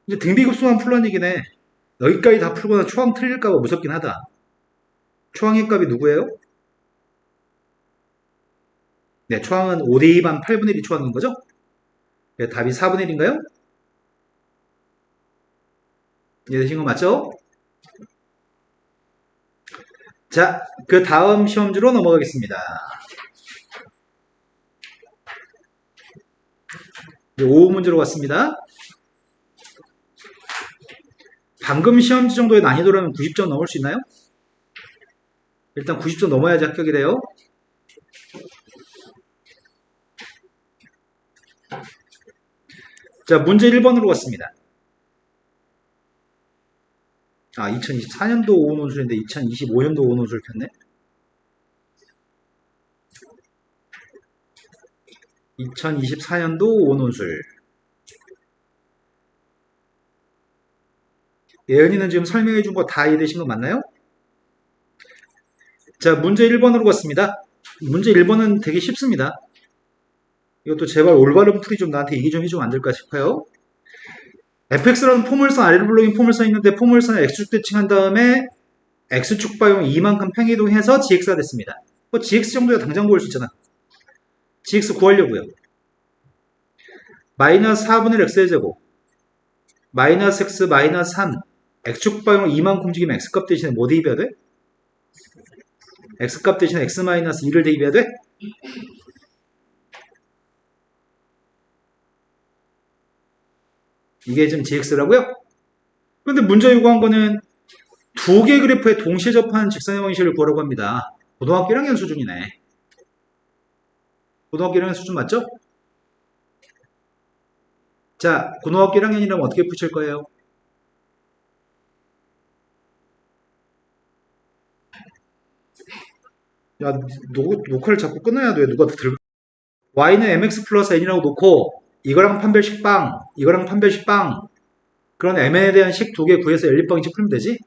이제 등비급수만 풀란 얘기네. 여기까지 다 풀거나 초항 틀릴까봐 무섭긴 하다. 초항의 값이 누구예요? 네, 초항은 5대2 반 8분의 1이 초항인 거죠? 네, 답이 4분의 1인가요? 이해되신 거 맞죠? 자, 그 다음 시험지로 넘어가겠습니다. 5 문제로 갔습니다. 방금 시험지 정도의 난이도라면 90점 넘을 수 있나요? 일단 90점 넘어야지 합격이 돼요. 자, 문제 1번으로 갔습니다. 2024년도 5 논술인데 2025년도 5 논술 폈네. 2024년도 5 논술. 예은이는 지금 설명해 준 거 다 이해되신 거 맞나요? 자, 문제 1번으로 갔습니다. 문제 1번은 되게 쉽습니다. 이것도 제발 올바른 풀이 좀 나한테 얘기 좀 해주면 안 될까 싶어요. fx라는 포물선, 아래로 블록인 포물선이 있는데 포물선을 x축 대칭한 다음에 x축 방향 이만큼 평이동해서 gx가 됐습니다. gx 정도야 당장 구할 수 있잖아. gx 구하려고요. 마이너스 4분의 x의 제곱 마이너스 x 마이너스 3 x축 방향 이만큼 움직이면 x값 대신에 뭐 대입해야 돼? x값 대신에 x 마이너스 2를 대입해야 돼? 이게 지금 gx라고요? 그런데 문제 요구한 거는 두 개 그래프에 동시에 접하는 직선의 원시를 구하라고 합니다. 고등학교 1학년 수준이네. 고등학교 1학년 수준 맞죠? 자, 고등학교 1학년이라면 어떻게 푸실 거예요? 야, 녹화를 자꾸 끊어야 돼. 누가 들 y는 mx 플러스 n이라고 놓고 이거랑 판별식 빵, 이거랑 판별식 빵 그런 m에 대한 식 두 개 구해서 연립방식 풀면 되지?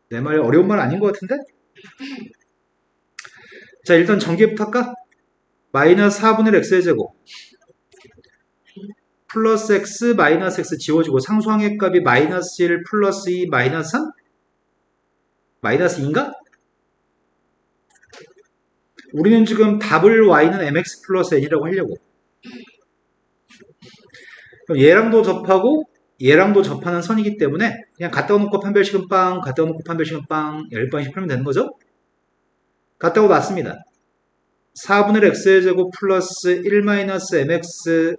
내 말 어려운 말 아닌 것 같은데? 자, 일단 전개부터 할까? 마이너스 4분의 x의 제곱 플러스 x 마이너스 x 지워지고 상수항의 값이 마이너스 1 플러스 2 마이너스 3? 마이너스 2인가? 우리는 지금 답을 y는 mx 플러스 n이라고 하려고. 그럼 얘랑도 접하고 얘랑도 접하는 선이기 때문에 그냥 갖다 놓고 판별식은 빵, 갖다 놓고 판별식은 빵 10번씩 풀면 되는 거죠? 갖다 놨습니다. 4분의 x의 제곱 플러스 1 마이너스 mx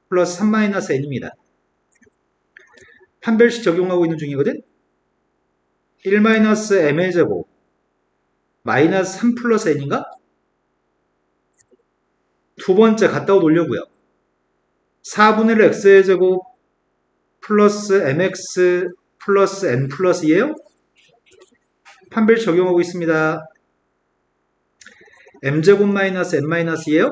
플러스 3 마이너스 n입니다. 판별식 적용하고 있는 중이거든? 1 마이너스 m의 제곱 마이너스 3 플러스 n인가? 두 번째 갖다 놓으려고요. 4분의 x의 제곱 플러스 mx 플러스 n 플러스 2예요? 판별식 적용하고 있습니다. m제곱 마이너스 n 마이너스 2예요?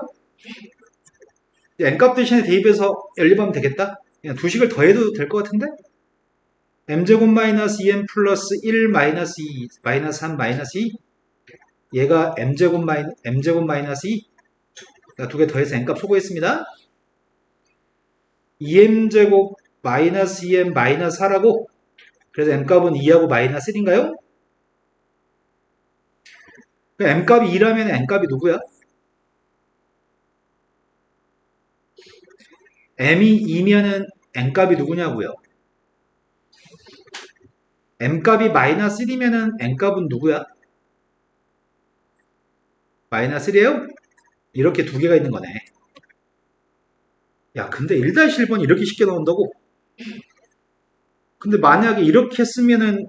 n값 대신에 대입해서 연립하면 되겠다? 그냥 두 식을 더해도 될 것 같은데? m제곱 마이너스 2n 플러스 1 마이너스 2 마이너스 3 마이너스 2 얘가 m제곱 마이너스 2 두 개 더해서 n값 소거했습니다. 2m제곱 마이너스 2m 마이너스 4라고 그래서 m값은 2하고 마이너스 1인가요? m값이 2라면 n값이 누구야? m이 2면은 n값이 누구냐고요? m값이 마이너스 1이면은 n값은 누구야? 마이너스 1이에요? 이렇게 두 개가 있는 거네. 야, 근데 1-1번 이렇게 쉽게 나온다고? 근데 만약에 이렇게 쓰면은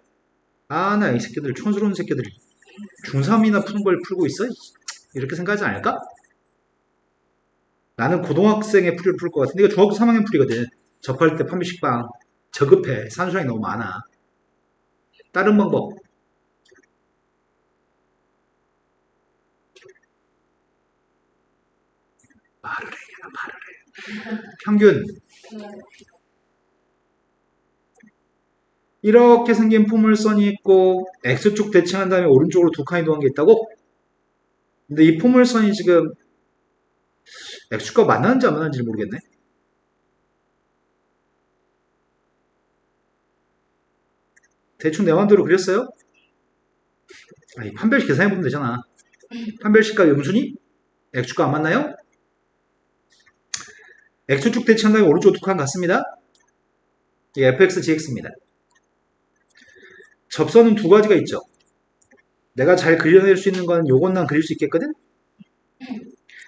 나 이 새끼들 촌스러운 새끼들이 중3이나 푸는 걸 풀고 있어? 이렇게 생각하지 않을까? 나는 고등학생의 풀이를 풀 것 같은데 이거 중학교 3학년 풀이거든. 접할 때 판매식빵 저급해. 산수량이 너무 많아. 다른 방법. 말을 해. 평균. 이렇게 생긴 포물선이 있고 X축 대칭한 다음에 오른쪽으로 두 칸이 도는 게 있다고? 근데 이 포물선이 지금 X축과 만나는지 안 만나는지 모르겠네. 대충 내 맘대로 그렸어요? 아니, 판별식 계산해보면 되잖아. 판별식과 음순이? X축과 안 만나요? X축 대칭한 다음에 오른쪽 두 칸 같습니다. 이게 fx, gx입니다. 접선은 두 가지가 있죠. 내가 잘 그려낼 수 있는 건 요건 난 그릴 수 있겠거든?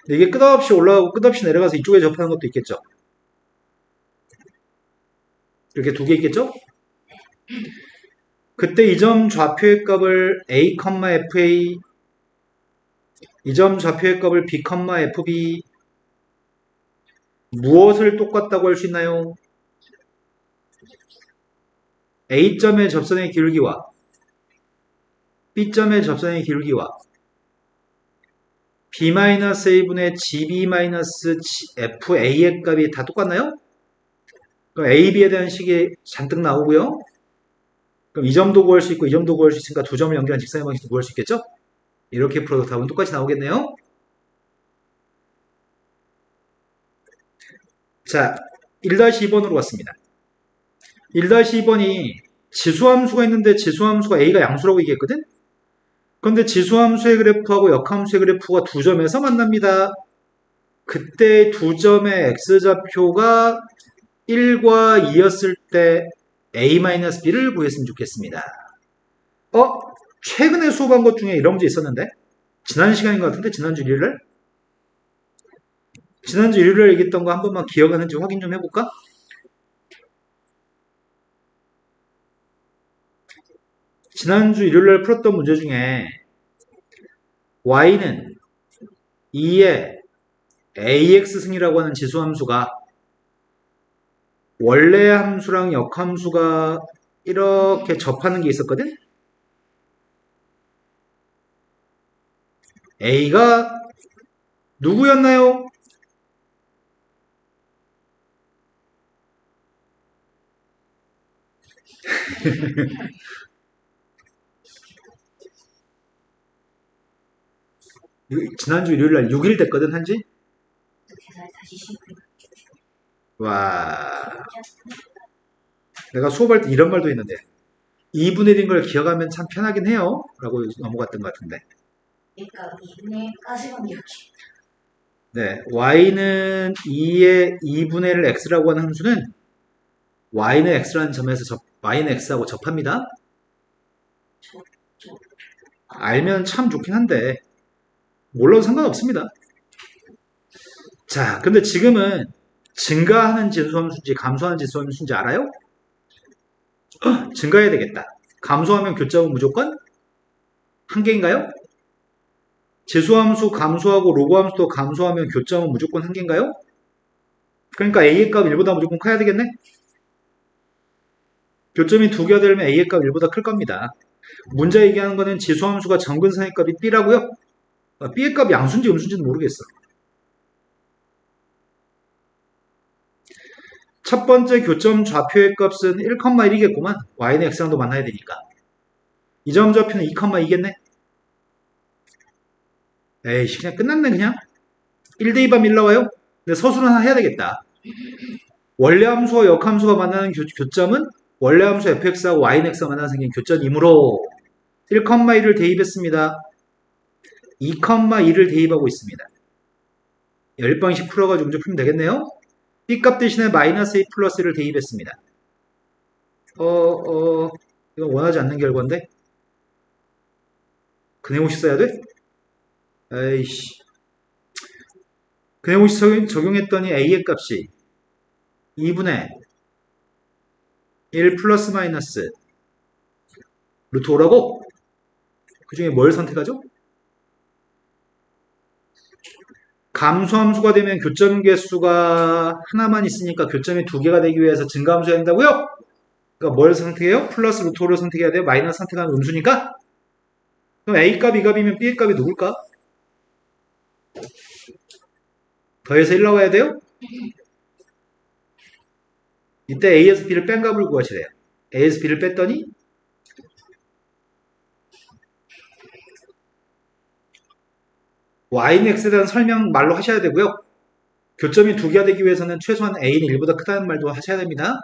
근데 이게 끝없이 올라가고 끝없이 내려가서 이쪽에 접하는 것도 있겠죠. 이렇게 두 개 있겠죠? 그때 이 점 좌표의 값을 a, fa 이 점 좌표의 값을 b, fb 무엇을 똑같다고 할 수 있나요? A점의 접선의 기울기와 B점의 접선의 기울기와 B-A분의 GB-FA의 값이 다 똑같나요? 그럼 A, B에 대한 식이 잔뜩 나오고요. 그럼 이 점도 구할 수 있고 이 점도 구할 수 있으니까 두 점을 연결한 직선의 방식도 구할 수 있겠죠? 이렇게 풀어도 답은 똑같이 나오겠네요. 자, 1-2번으로 왔습니다. 1-2번이 지수함수가 있는데 지수함수가 A가 양수라고 얘기했거든? 그런데 지수함수의 그래프하고 역함수의 그래프가 두 점에서 만납니다. 그때 두 점의 x좌표가 1과 2였을 때 a-b를 구했으면 좋겠습니다. 최근에 수업한 것 중에 이런 문제 있었는데? 지난 시간인 것 같은데? 지난주 일요일날? 지난주 일요일날 얘기했던 거 한 번만 기억하는지 확인 좀 해볼까? 지난주 일요일날 풀었던 문제 중에 y는 2의 ax승이라고 하는 지수함수가 원래 함수랑 역함수가 이렇게 접하는 게 있었거든? A가 누구였나요? 지난주 일요일날 6일 됐거든, 한지? 와, 내가 수업할 때 이런 말도 했는데 2분의 1인 걸 기억하면 참 편하긴 해요. 라고 넘어갔던 것 같은데. 그러니까 2분의 1까지만 이렇게. 네, y는 2의 2분의 1을 x라고 하는 함수는 y는 x라는 점에서 y는 x하고 접합니다. 알면 참 좋긴 한데 몰라도 상관없습니다. 자, 근데 지금은 증가하는 지수함수인지 감소하는 지수함수인지 알아요? 증가해야 되겠다. 감소하면 교점은 무조건 한 개인가요? 지수함수 감소하고 로그함수도 감소하면 교점은 무조건 한 개인가요? 그러니까 a의 값 1보다 무조건 커야 되겠네? 교점이 두 개가 되면 a의 값 1보다 클 겁니다. 문제 얘기하는 거는 지수함수가 정근선의 값이 b라고요? b의 값이 양수인지 음수인지는 모르겠어. 첫 번째 교점 좌표의 값은 1,1이겠구만. y는 x랑도 만나야 되니까. 이 점 좌표는 2,2겠네. 에이씨, 그냥 끝났네, 그냥. 1 대입하면 1 나와요? 근데 서술은 하나 해야 되겠다. 원래 함수와 역함수가 만나는 교점은 원래 함수 fx하고 y는 x가 만나서 생긴 교점이므로 1,1을 대입했습니다. 2,2를 대입하고 있습니다. 10방씩 풀어가지고 문제 풀면 되겠네요. b값 대신에 마이너스 a 플러스 1을 대입했습니다. 이건 원하지 않는 결과인데? 근해공식 써야 돼? 에이씨. 근해공식 적용했더니 a의 값이 2분의 1 플러스 마이너스 루트 5라고? 그 중에 뭘 선택하죠? 감소함수가 되면 교점 개수가 하나만 있으니까 교점이 두 개가 되기 위해서 증가함수해야 된다고요? 그러니까 뭘 선택해요? 플러스 루트 5를 선택해야 돼요? 마이너스 선택하면 음수니까? 그럼 a 값, 2값이면 b의 값이 누굴까? 더해서 1 나와야 돼요? 이때 a에서 b를 뺀 값을 구하시래요. a에서 b를 뺐더니 y는 x에 대한 설명 말로 하셔야 되고요. 교점이 두 개가 되기 위해서는 최소한 a는 1보다 크다는 말도 하셔야 됩니다.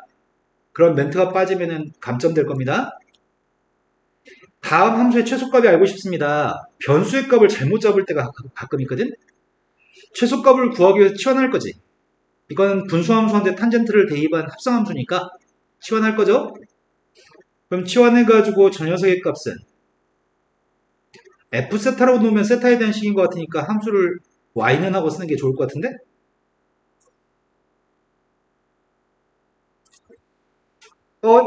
그런 멘트가 빠지면 감점될 겁니다. 다음 함수의 최소값이 알고 싶습니다. 변수의 값을 잘못 잡을 때가 가끔 있거든. 최소값을 구하기 위해서 치환할 거지. 이건 분수함수한테 탄젠트를 대입한 합성함수니까 치환할 거죠. 그럼 치환해가지고 저 녀석의 값은 f세타라고 놓으면 세타에 대한 식인 것 같으니까 함수를 y는 하고 쓰는 게 좋을 것 같은데?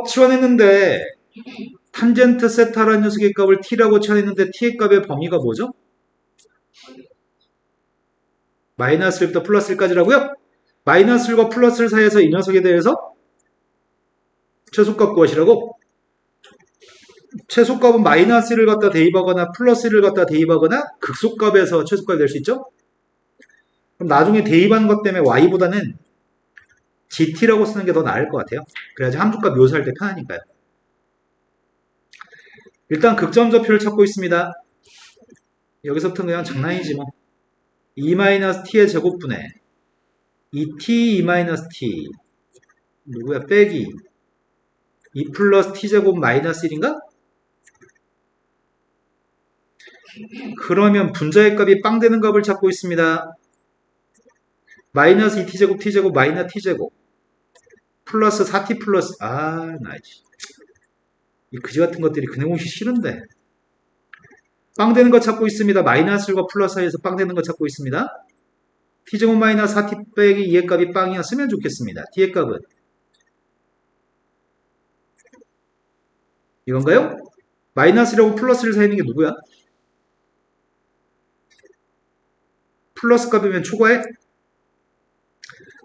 치환했는데 탄젠트 세타라는 녀석의 값을 t라고 치환했는데 t의 값의 범위가 뭐죠? 마이너스 1부터 플러스 1까지라고요? 마이너스 1과 플러스 1 사이에서 이 녀석에 대해서 최소값 구하시라고? 최소값은 마이너스 1을 갖다 대입하거나 플러스 1을 갖다 대입하거나 극소값에서 최소값이 될 수 있죠? 그럼 나중에 대입하는 것 때문에 y보다는 gt라고 쓰는 게 더 나을 것 같아요. 그래야지 함수값 묘사할 때 편하니까요. 일단 극점 좌표를 찾고 있습니다. 여기서부터 그냥 장난이지 뭐. 2-t의 제곱분에 2t, 2-t 누구야? 빼기 2 플러스 t제곱 마이너스 1인가? 그러면 분자의 값이 빵 되는 값을 찾고 있습니다. 마이너스 2t제곱 t제곱 마이너스 t제곱 플러스 4t 플러스 이 그지 같은 것들이 근해공식 싫은데 빵 되는 거 찾고 있습니다. 마이너스 1과 플러스 사이에서 빵 되는 거 찾고 있습니다. t제곱 마이너스 4t 빼기 2의 값이 빵이었으면 좋겠습니다. t의 값은 이건가요? 마이너스 1하고 플러스를 사이에 있는 게 누구야? 플러스 값이면 초과해?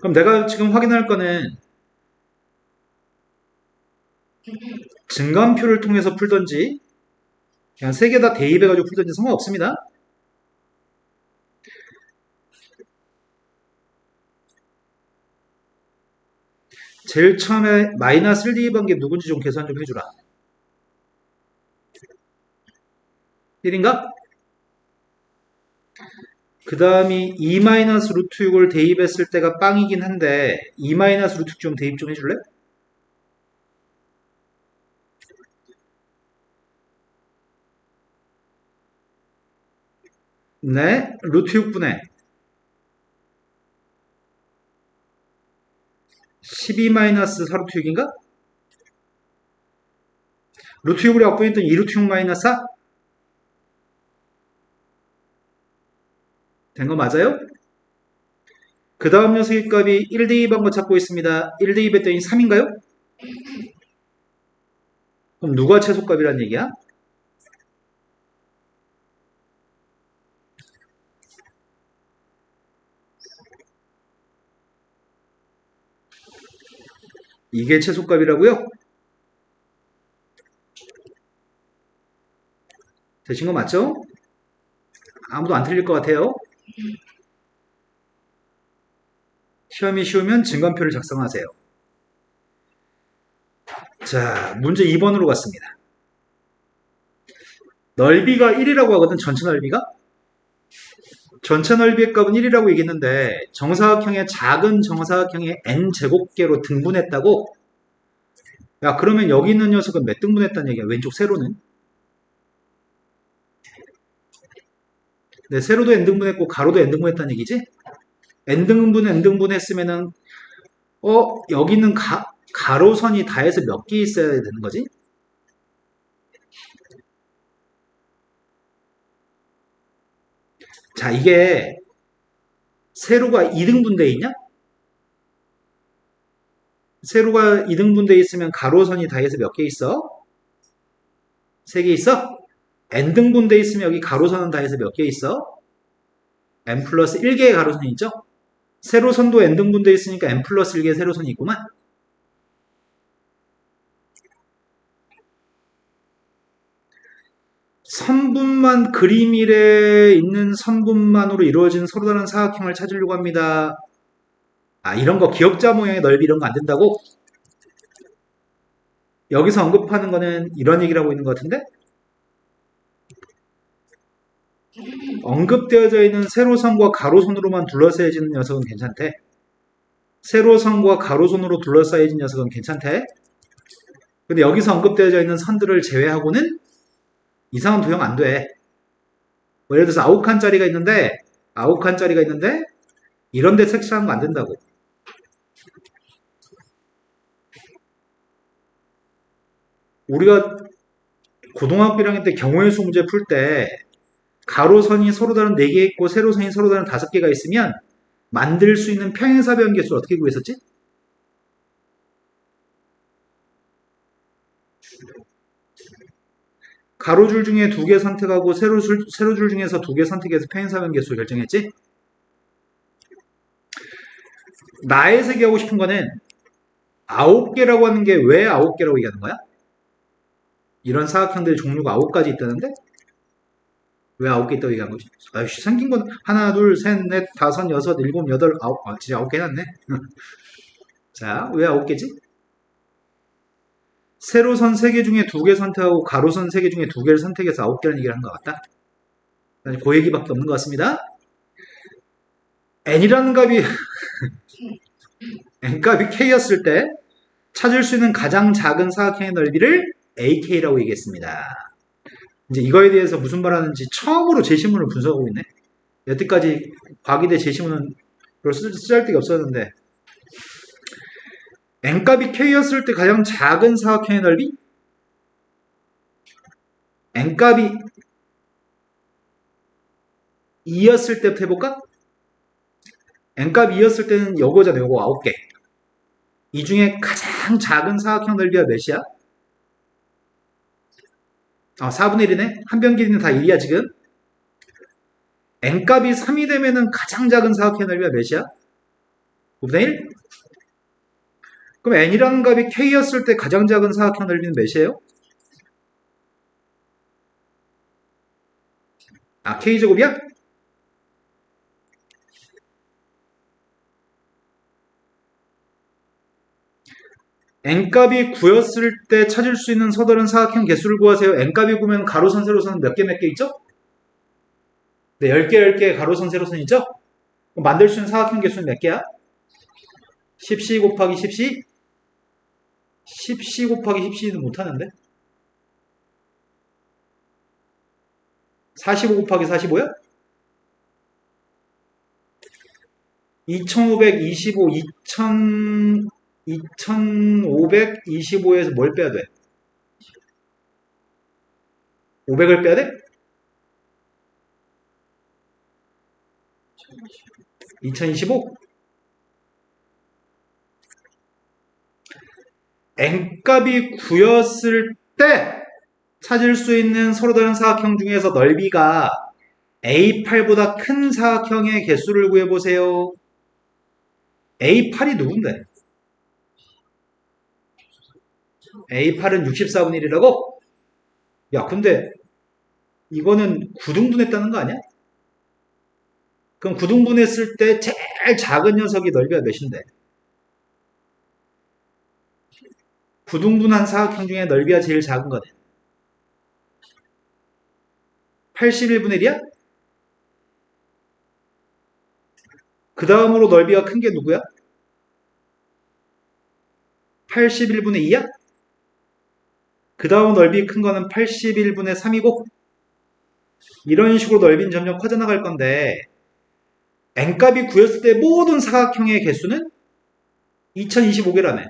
그럼 내가 지금 확인할 거는 증감표를 통해서 풀던지 그냥 세 개 다 대입해가지고 풀던지 상관없습니다. 제일 처음에 마이너스 1 대입한 게 누군지 좀 계산 좀 해주라. 1인가? 그 다음이 2 마이너스 루트 6을 대입했을 때가 빵이긴 한데 2 마이너스 루트 6 좀 대입 좀 해줄래? 네, 루트 6분의 12-4루트 6인가? 루트 6으로 약분했더니 2루트 6 마이너스 4? 된 거 맞아요? 그 다음 녀석의 값이 1대2 방법 찾고 있습니다. 1대2 했더니 3인가요? 그럼 누가 최소값이란 얘기야? 이게 최소값이라고요? 되신 거 맞죠? 아무도 안 틀릴 것 같아요. 시험이 쉬우면 증간표를 작성하세요. 자, 문제 2번으로 갔습니다. 넓이가 1이라고 하거든, 전체 넓이가? 전체 넓이의 값은 1이라고 얘기했는데 정사각형의 작은 정사각형의 n제곱계로 등분했다고? 야, 그러면 여기 있는 녀석은 몇 등분했다는 얘기야? 왼쪽 세로는? 네, 세로도 n등분했고 가로도 n등분했다는 얘기지? n등분 했으면은 여기 있는 가로선이 다해서 몇 개 있어야 되는 거지? 자, 이게 세로가 2등분돼 있냐? 세로가 2등분돼 있으면 가로선이 다해서 몇 개 있어? 3개 있어? n등분돼 있으면 여기 가로선은 다해서 몇 개 있어? n 플러스 1개의 가로선이 있죠? 세로선도 n등분돼 있으니까 n 플러스 1개의 세로선이 있구만. 선분만 그림일에 있는 선분만으로 이루어진 서로 다른 사각형을 찾으려고 합니다. 아, 이런 거 기역자 모양의 넓이 이런 거 안 된다고? 여기서 언급하는 거는 이런 얘기를 하고 있는 것 같은데? 언급되어져 있는 세로선과 가로선으로만 둘러싸여진 녀석은 괜찮대. 세로선과 가로선으로 둘러싸여진 녀석은 괜찮대. 근데 여기서 언급되어져 있는 선들을 제외하고는 이상한 도형 안 돼. 뭐 예를 들어서 9칸짜리가 있는데 이런 데 색칠하는 거 안 된다고. 우리가 고등학교 1학년 때 경우의 수 문제 풀 때 가로선이 서로 다른 4개 있고 세로선이 서로 다른 5개가 있으면 만들 수 있는 평행사변 개수를 어떻게 구했었지? 가로줄 중에 2개 선택하고 세로줄 중에서 2개 선택해서 평행사변 개수를 결정했지? 나의 세계 하고 싶은 거는 9개라고 하는 게 왜 9개라고 얘기하는 거야? 이런 사각형들의 종류가 9가지 있다는데? 왜 9개 있다고 얘기한 거지? 아이씨, 생긴 건 하나, 둘, 셋, 넷, 다섯, 여섯, 일곱, 여덟, 아홉, 진짜 9개 해놨네. 자, 왜 9개지? 세로선 3개 중에 2개 선택하고 가로선 3개 중에 2개를 선택해서 9개라는 얘기를 한 것 같다. 그 얘기밖에 없는 것 같습니다. n이라는 값이 n값이 k였을 때 찾을 수 있는 가장 작은 사각형의 넓이를 ak라고 얘기했습니다. 이제 이거에 대해서 무슨 말하는지 처음으로 제시문을 분석하고 있네. 여태까지 과기대 제시문은 별로 쓰잘데기 없었는데 n값이 k였을 때 가장 작은 사각형의 넓이? n값이 2였을 때부터 해볼까? n값이 2였을 때는 요거잖아요. 요거 9개. 이 중에 가장 작은 사각형 넓이가 몇이야? 4분의 1이네? 한 변 길이는 다 1이야 지금. n값이 3이 되면은 가장 작은 사각형의 넓이가 몇이야? 5분의 1? 그럼 n이라는 값이 k였을 때 가장 작은 사각형 넓이는 몇이에요? k제곱이야? n값이 9였을 때 찾을 수 있는 서다른 사각형 개수를 구하세요. n값이 9면 가로선, 세로선은 몇 개 있죠? 네, 10개 가로선, 세로선 있죠? 그럼 만들 수 있는 사각형 개수는 몇 개야? 10c 곱하기 10c? 10c 곱하기 10c는 못하는데? 45 곱하기 45야? 2525, 2525에서 뭘 빼야 돼? 500을 빼야 돼? 2025? n값이 9였을 때 찾을 수 있는 서로 다른 사각형 중에서 넓이가 A8보다 큰 사각형의 개수를 구해보세요. A8이 누군데? A8은 64분의 1이라고? 야, 근데 이거는 구등분했다는 거 아니야? 그럼 구등분했을 때 제일 작은 녀석이 넓이가 몇인데? 구등분한 사각형 중에 넓이가 제일 작은 거네. 81분의 1이야? 그 다음으로 넓이가 큰 게 누구야? 81분의 2야? 그 다음 넓이 큰 거는 81분의 3이고 이런 식으로 넓이는 점점 커져나갈 건데 n값이 9였을 때 모든 사각형의 개수는 2025개라네.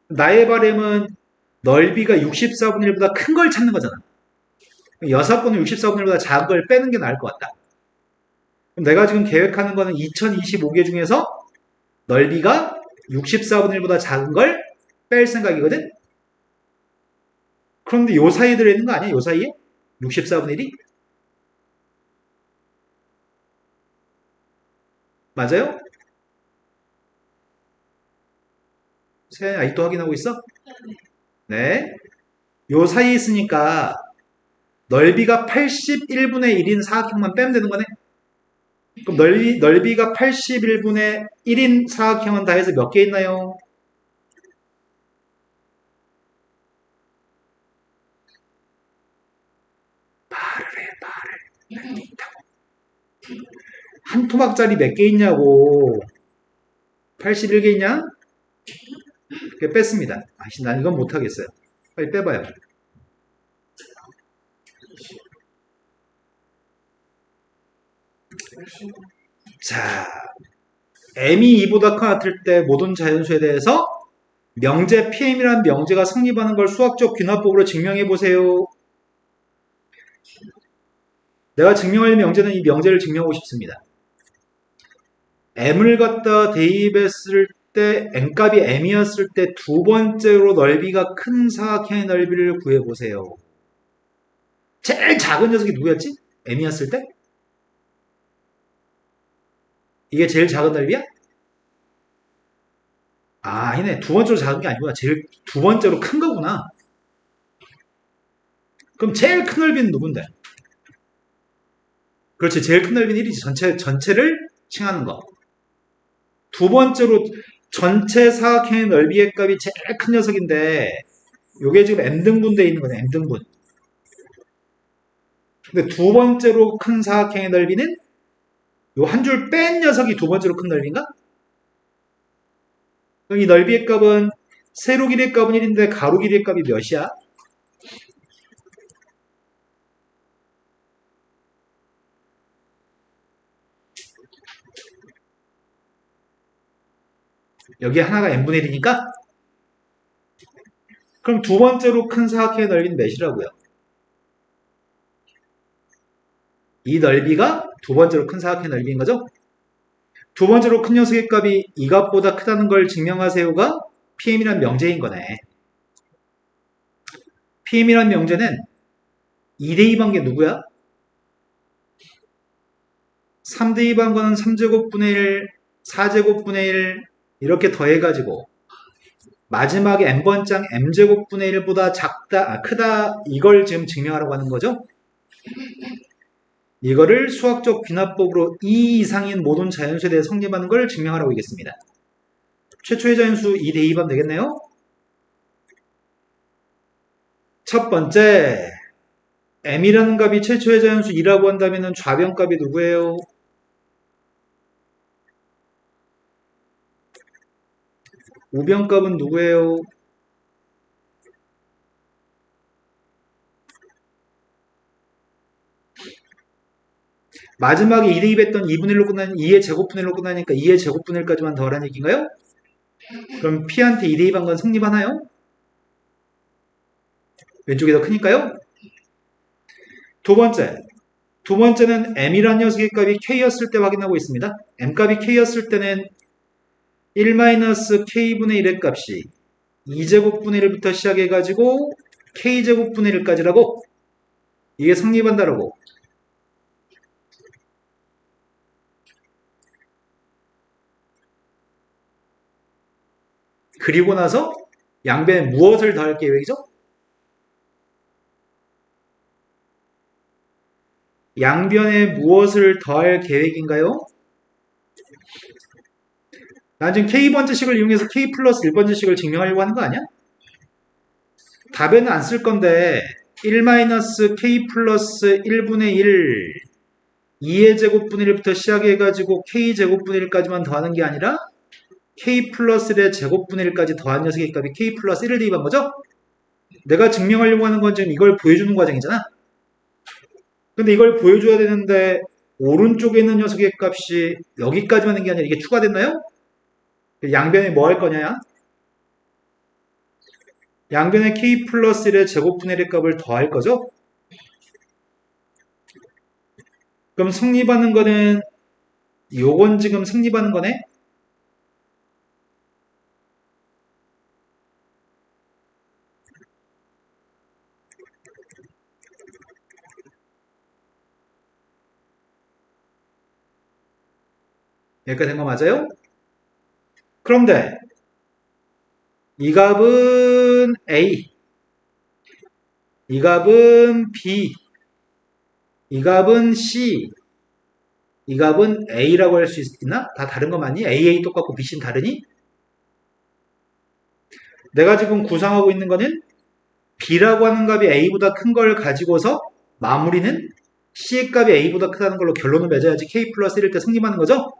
나의 바람은 넓이가 64분의 1보다 큰 걸 찾는 거잖아. 6번은 64분의 1보다 작은 걸 빼는 게 나을 것 같다. 그럼 내가 지금 계획하는 거는 2025개 중에서 넓이가 64분의 1보다 작은 걸 뺄 생각이거든? 그런데 요 사이에 들어있는 거 아니야? 요 사이에? 64분의 1이? 맞아요? 세연이 아직도 확인하고 있어? 네. 요 사이에 있으니까 넓이가 81분의 1인 사각형만 빼면 되는 거네? 그럼 넓이가 81분의 1인 사각형은 다 해서 몇 개 있나요? 말을 해, 말을. 한 토막짜리 몇 개 있냐고. 81개 있냐? 그게 뺐습니다. 아씨, 난 이건 못하겠어요. 빨리 빼봐요. 자, m이 2보다 같을 때 모든 자연수에 대해서 명제 PM이라는 명제가 성립하는 걸 수학적 귀납법으로 증명해 보세요. 내가 증명할 명제는 이 명제를 증명하고 싶습니다. m을 갖다 대입했을 때 n값이 m이었을 때 두 번째로 넓이가 큰 사각형의 넓이를 구해보세요. 제일 작은 녀석이 누구였지? m이었을 때? 이게 제일 작은 넓이야? 아, 아니네. 두 번째로 작은 게 아니구나. 제일 두 번째로 큰 거구나. 그럼 제일 큰 넓이는 누군데? 그렇지. 제일 큰 넓이는 1이지. 전체를 칭하는 거. 두 번째로 전체 사각형의 넓이의 값이 제일 큰 녀석인데 요게 지금 m등분 되어 있는 거네. m등분. 근데 두 번째로 큰 사각형의 넓이는 요 한 줄 뺀 녀석이 두 번째로 큰 넓이인가? 그럼 이 넓이의 값은 세로 길이의 값은 1인데 가로 길이의 값이 몇이야? 여기 하나가 n분의 1이니까 그럼 두 번째로 큰 사각형의 넓이는 몇이라고요? 이 넓이가 두 번째로 큰 사각형의 넓이인 거죠? 두 번째로 큰 녀석의 값이 이 값보다 크다는 걸 증명하세요가 PM이란 명제인 거네. PM이란 명제는 2대2한 게 누구야? 3대2한 거는 3제곱분의 1, 4제곱분의 1 이렇게 더해가지고 마지막에 n번장 m제곱분의 1보다 작다, 크다 이걸 지금 증명하라고 하는 거죠. 이거를 수학적 귀납법으로 2 이상인 모든 자연수에 대해 성립하는 걸 증명하라고 하겠습니다. 최초의 자연수 2 대입하면 되겠네요. 첫 번째, m이라는 값이 최초의 자연수 2라고 한다면 좌변값이 누구예요? 우변값은 누구예요? 마지막에 2 대입했던 2분의 1로 끝나는 2의 제곱분의 1로 끝나니까 2의 제곱분의 1까지만 더하라는 얘기인가요? 그럼 P한테 2 대입한 건 성립하나요? 왼쪽이 더 크니까요? 두 번째는 m이란 녀석의 값이 k였을 때 확인하고 있습니다. m 값이 k였을 때는 1-k분의 1의 값이 2제곱분의 1부터 시작해가지고 k제곱분의 1까지라고 이게 성립한다라고. 그리고 나서 양변에 무엇을 더할 계획이죠? 양변에 무엇을 더할 계획인가요? 난 지금 k번째식을 이용해서 k 플러스 1번째식을 증명하려고 하는 거 아니야? 답에는 안 쓸 건데 1-k 플러스 1분의 1 2의 제곱분의 1부터 시작해가지고 k제곱분의 1까지만 더하는 게 아니라 k 플러스 1의 제곱분의 1까지 더한 녀석의 값이 k 플러스 1을 대입한 거죠? 내가 증명하려고 하는 건 지금 이걸 보여주는 과정이잖아. 근데 이걸 보여줘야 되는데 오른쪽에 있는 녀석의 값이 여기까지만 하는 게 아니라 이게 추가됐나요? 양변에 뭐 할 거냐? 양변에 k 플러스 1의 제곱분의 1의 값을 더할 거죠? 그럼 성립하는 거는 요건 지금 성립하는 거네? 여기까지 된 거 맞아요? 그런데 이 값은 A, 이 값은 B, 이 값은 C, 이 값은 A라고 할 수 있나? 다 다른 거 맞니? AA 똑같고 BC는 다르니? 내가 지금 구상하고 있는 거는 B라고 하는 값이 A보다 큰 걸 가지고서 마무리는 C의 값이 A보다 크다는 걸로 결론을 맺어야지 K 플러스 1일 때 성립하는 거죠?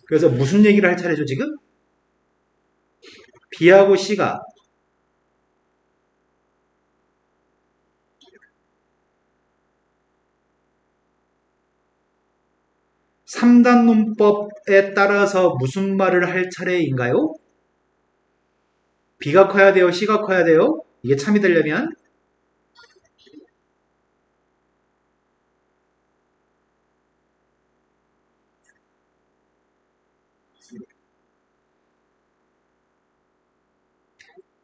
그래서 무슨 얘기를 할 차례죠 지금? B하고 C가 3단 논법에 따라서 무슨 말을 할 차례인가요? B가 커야 돼요? C가 커야 돼요? 이게 참이 되려면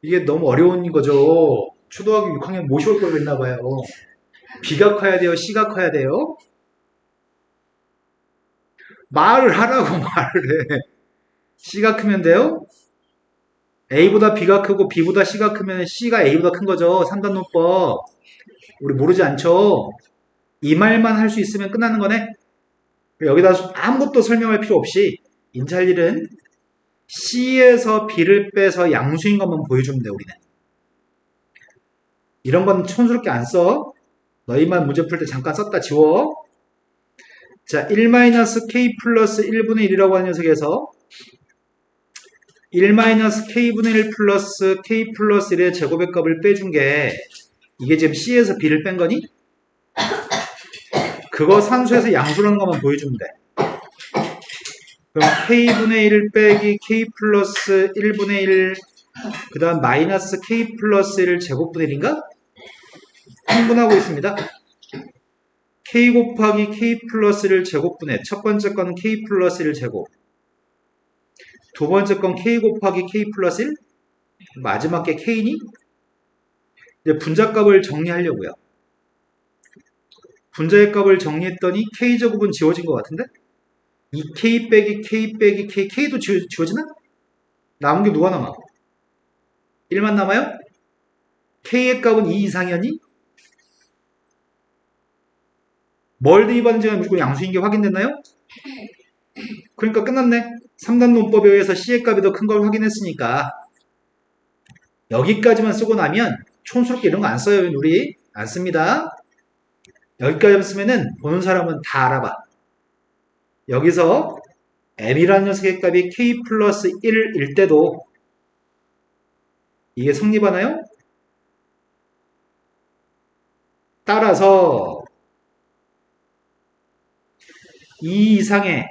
이게 너무 어려운 거죠. 초등학교 6학년 모셔올 걸 그랬나 봐요. B가 커야 돼요? C가 커야 돼요? 말을 하라고 말을 해. C가 크면 돼요? A보다 B가 크고 B보다 C가 크면 C가 A보다 큰 거죠. 3단 논법. 우리 모르지 않죠? 이 말만 할 수 있으면 끝나는 거네. 여기다 아무것도 설명할 필요 없이 인지할 일은 C에서 B를 빼서 양수인 것만 보여주면 돼, 우리는. 이런 건 촌스럽게 안 써. 너희만 문제 풀 때 잠깐 썼다 지워. 자, 1-k 플러스 1분의 1이라고 하는 녀석에서 1-k분의 1 플러스 k 플러스 1의 제곱의 값을 빼준 게 이게 지금 C에서 B를 뺀 거니? 그거 산수에서 양수라는 것만 보여주면 돼. 그럼 k분의 1 빼기 k 플러스 1분의 1 그 다음 마이너스 k 플러스 1 제곱분의 1인가? 흥분하고 있습니다. k 곱하기 k 플러스 1 제곱분의 첫 번째 거는 k 플러스 1 제곱 두 번째 건 k 곱하기 k 플러스 1 마지막 게 k니? 이제 분자값을 정리하려고요. 분자의 값을 정리했더니 k제곱은 지워진 것 같은데? 이 k 빼기 k 빼기 k k도 지워지나? 남은 게 누가 남아? 1만 남아요? k의 값은 2 이상이었니? 뭘 대입하는지가 무조건 양수인 게 확인됐나요? 그러니까 끝났네. 3단 논법에 의해서 C의 값이 더 큰 걸 확인했으니까 여기까지만 쓰고 나면 촌스럽게 이런 거 안 써요. 우리 안 씁니다. 여기까지만 쓰면은 보는 사람은 다 알아봐. 여기서 m이라는 녀석의 값이 k 플러스 1일 때도 이게 성립하나요? 따라서 2 이상의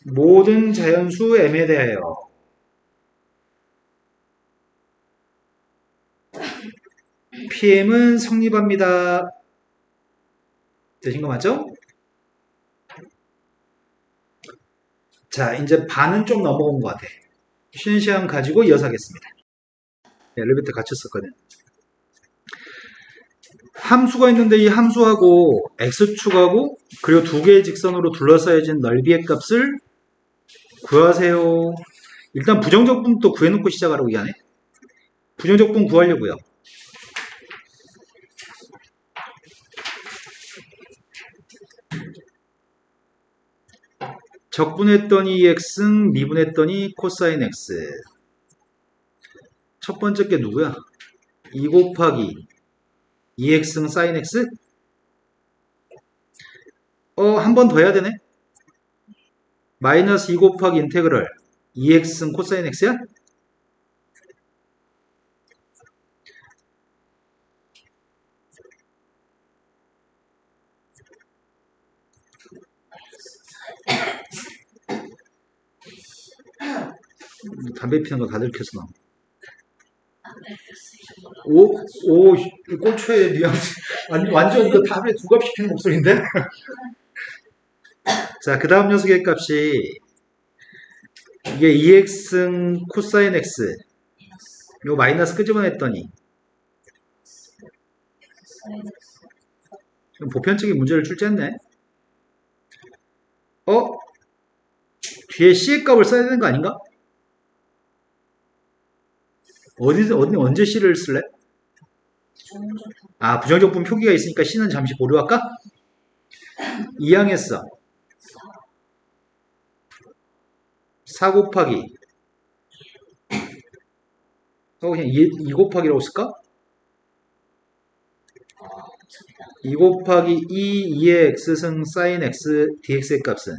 모든 자연수 m에 대하여 PM은 성립합니다. 되신 거 맞죠? 자, 이제 반은 좀 넘어온 것 같아. 쉬는 시간 가지고 이어서 하겠습니다. 엘리베이터 갇혔었거든. 함수가 있는데 이 함수하고 x축하고 그리고 두 개의 직선으로 둘러싸여진 넓이의 값을 구하세요. 일단 부정적분부터 구해놓고 시작하라고 얘기하네. 부정적분 구하려고요. 적분했더니 x는 미분했더니 코사인 x. 첫 번째 게 누구야? 2 곱하기 2x는 사인 x? 한 번 더 해야 되네? 마이너스 2 곱하기 인테그럴 2x는 코사인 x야? 담배 피는 거 다 들켰어. 너. 꼴초의 뉘앙스. 완전 그 담배 두 값 시키는 목소리인데? 자, 그 다음 녀석의 값이 이게 2x는 코사인 x. 요 마이너스 끄집어냈더니 보편적인 문제를 출제했네. 뒤에 c의 값을 써야 되는 거 아닌가? 언제 c를 쓸래? 아, 부정적분 표기가 있으니까 c는 잠시 보류할까? 2항했어. 4 곱하기 그냥 2 곱하기라고 쓸까? 2 곱하기 2의 x승 사인 x dx의 값은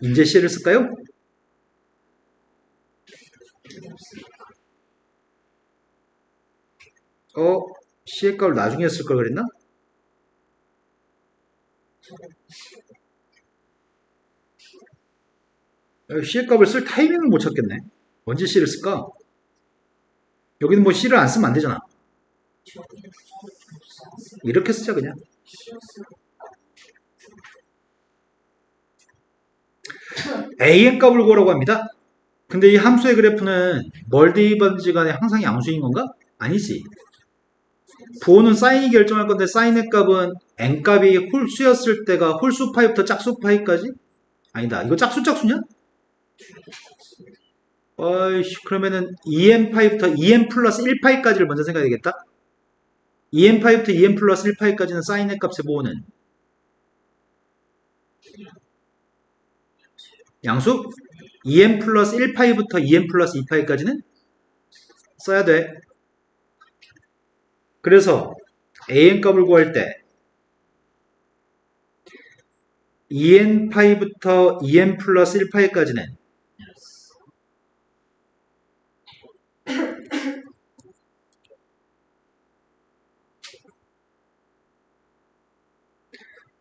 이제 c를 쓸까요? c의 값을 나중에 쓸 걸 그랬나? c의 값을 쓸 타이밍을 못 찾겠네. 언제 c를 쓸까? 여기는 뭐 c를 안 쓰면 안 되잖아. 이렇게 쓰자 그냥. an 값을 구하라고 합니다. 근데 이 함수의 그래프는 멀디번지 간에 항상 양수인 건가? 아니지. 부호는 사인이 결정할 건데 사인의 값은 n 값이 홀수였을 때가 홀수 파이부터 짝수 파이까지? 아니다. 이거 짝수 짝수냐? 그러면은 2n 파이부터 2n 플러스 1파이까지를 먼저 생각해야 되겠다. 2n 파이부터 2n 플러스 1파이까지는 사인의 값의 부호는 양수? 2n 플러스 1파이부터 2n 플러스 2파이까지는 써야 돼. 그래서 an 값을 구할 때 2n 파이부터 2n 플러스 1파이까지는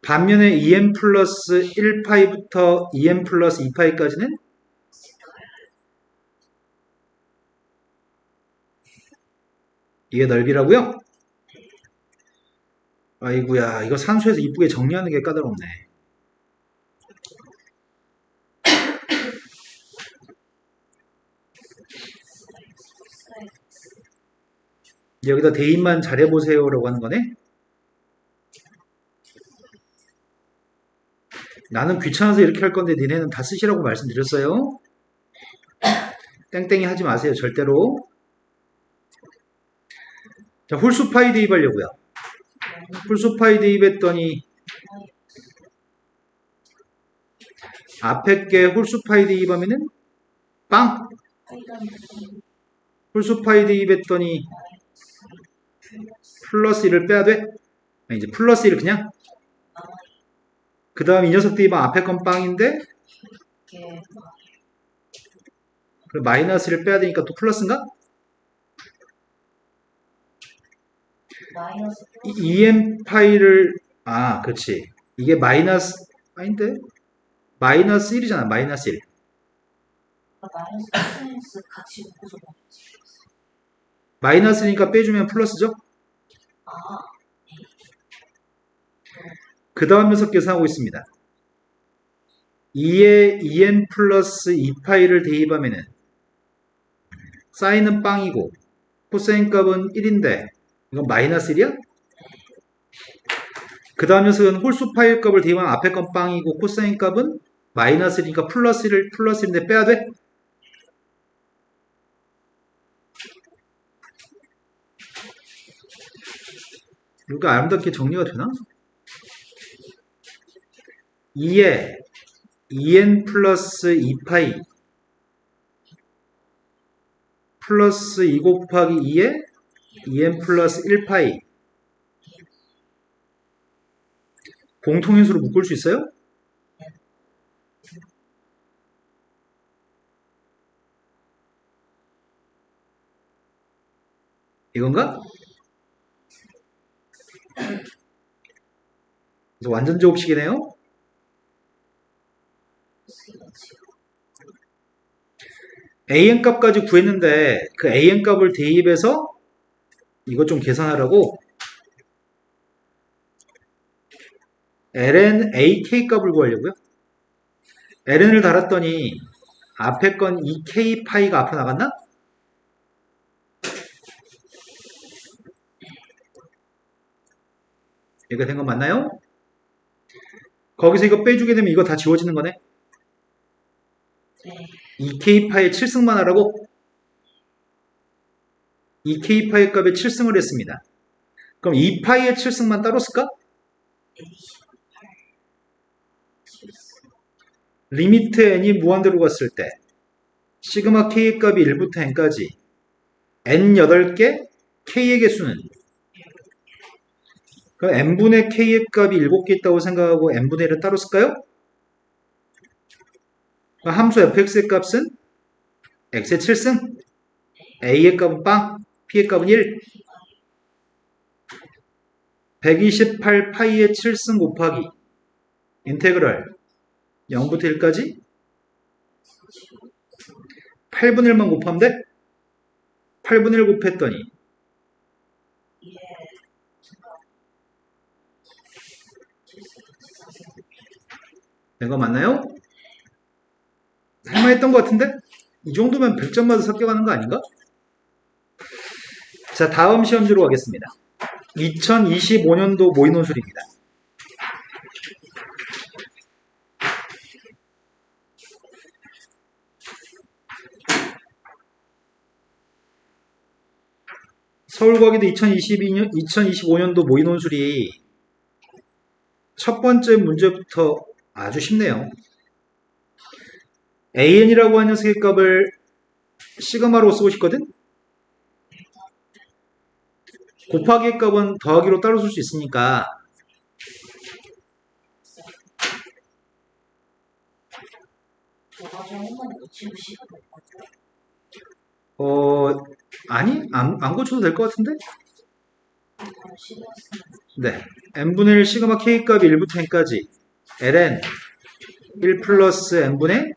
반면에 2n 플러스 1파이부터 2n 플러스 2파이까지는 이게 넓이라고요? 아이구야, 이거 산수에서 이쁘게 정리하는 게 까다롭네. 여기다 대입만 잘해보세요 라고 하는 거네? 나는 귀찮아서 이렇게 할 건데 니네는 다 쓰시라고 말씀드렸어요. 땡땡이 하지 마세요. 절대로. 자, 홀수 파이 대입하려고요. 홀수 파이 대입했더니 앞에 게 홀수 파이 대입하면은 빵! 홀수 파이 대입했더니 플러스 1을 빼야 돼? 아니, 이제 플러스 1을 그냥 그 다음 이 녀석 대입하면 앞에 건 빵인데 그럼 마이너스를 빼야 되니까 또 플러스인가? 마이너스 플러스 2n 파이를 그렇지. 이게 마이너스 아닌데? 마이너스 1이잖아. 마이너스 1. 마이너스 코사인스 같이 묶어서 먹지. 마이너스니까 빼주면 플러스죠? 아, 그 다음 녀석 계산하고 있습니다. 2에 2n 플러스 2파이를 대입하면은 사인은 빵이고 코사인 값은 1인데 이건 마이너스 1이야? 그 다음 녀석은 홀수 파이 값을 대입하면 앞에 건 빵이고 코사인 값은 마이너스 1이니까 플러스 1인데 빼야 돼? 이거 아름답게 정리가 되나? 2에 2n 플러스 2파이 플러스 2 곱하기 2에 2n 플러스 1파이 공통인수로 묶을 수 있어요? 이건가? 그래서 완전 제곱식이네요. an 값까지 구했는데 그 an 값을 대입해서 이것 좀 계산하라고 ln ak 값을 구하려고요. ln을 달았더니 앞에 건 2k 파이가 앞으로 나갔나? 이거 된 거 맞나요? 거기서 이거 빼주게 되면 이거 다 지워지는 거네. 네. 2k파의 7승만 하라고? 2k파의 값에 7승을 했습니다. 그럼 2파이의 7승만 따로 쓸까? 리미트 n이 무한대로 갔을 때 시그마 k의 값이 1부터 n까지 n 8개 k의 개수는 그럼 n분의 k의 값이 7개 있다고 생각하고 n분의 1을 따로 쓸까요? 그럼 함수 fx의 값은 x의 7승, a의 값은 빵, p의 값은 1, 128파이의 7승 곱하기 인테그럴 0부터 1까지 8분의 1만 곱하면 돼? 8분의 1 곱했더니 이거 맞나요? 할만했던 것 같은데? 이 정도면 100점마다 섞여가는 거 아닌가? 자, 다음 시험지로 가겠습니다. 2025년도 모의논술입니다. 서울과기도 2025년도 모의논술이 첫 번째 문제부터 아주 쉽네요. an이라고 하는 녀석의 값을 시그마로 쓰고 싶거든? 곱하기의 값은 더하기로 따로 쓸 수 있으니까 나중에 한번 고치고 시간 못 아니 안 고쳐도 될 것 같은데? 바로 시도했으면 네, n분의 1 시그마 k 값이 1부터 n까지 ln 1 플러스 n분의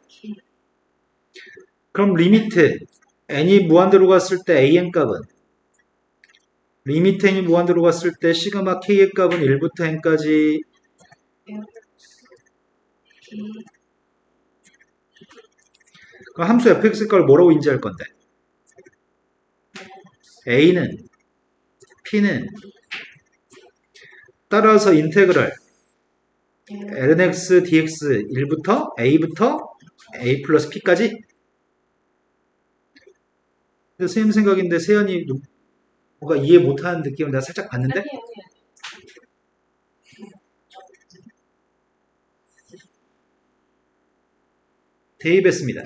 그럼 리미트 n이 무한대로 갔을 때 an 값은 리미트 n이 무한대로 갔을 때 시그마 k의 값은 1부터 n까지 그럼 함수 fx 값을 뭐라고 인지할 건데? a는 p는 따라서 인테그럴 lnx dx 1부터 a 플러스 p까지 선생님 생각인데 세연이 뭔가 이해 못하는 느낌을 내가 살짝 봤는데 아니에요. 대입했습니다.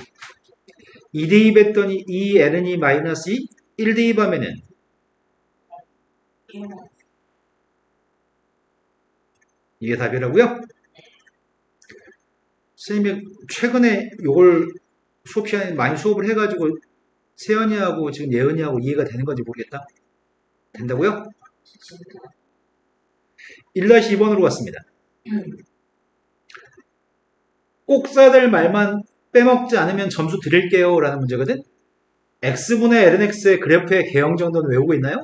2 대입했더니 2 ln이 마이너스 2 1 대입하면은 이게 답이라고요? 선생님이 최근에 이걸 수업 시간에 많이 수업을 해가지고 세연이하고 지금 예은이하고 이해가 되는 건지 모르겠다. 된다고요? 지금도 1-2번으로 갔습니다. 꼭 써야 될 말만 빼먹지 않으면 점수 드릴게요 라는 문제거든. x분의 lnx의 그래프의 개형 정도는 외우고 있나요?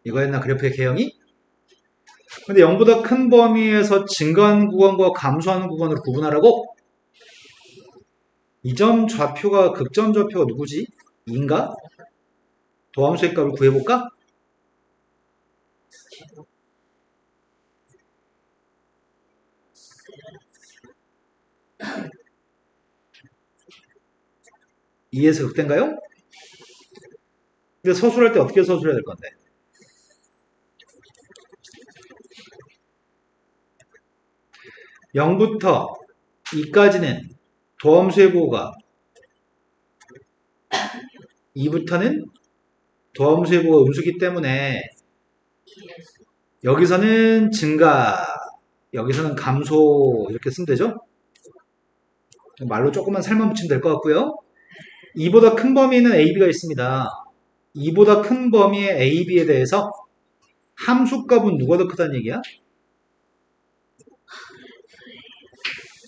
이거였나 그래프의 개형이? 근데 0보다 큰 범위에서 증가하는 구간과 감소하는 구간으로 구분하라고? 이 점 좌표가 극점 좌표가 누구지? 2인가? 도함수의 값을 구해볼까? 이에서 극대인가요? 근데 서술할 때 어떻게 서술해야 될 건데? (0부터) (2까지는) 도함수의 부호가 2부터는 도함수의 부호가 음수기 때문에 여기서는 증가, 여기서는 감소 이렇게 쓰면 되죠? 말로 조금만 살만 붙이면 될 것 같고요. 2보다 큰 범위에는 AB가 있습니다. 2보다 큰 범위의 AB에 대해서 함수값은 누가 더 크다는 얘기야?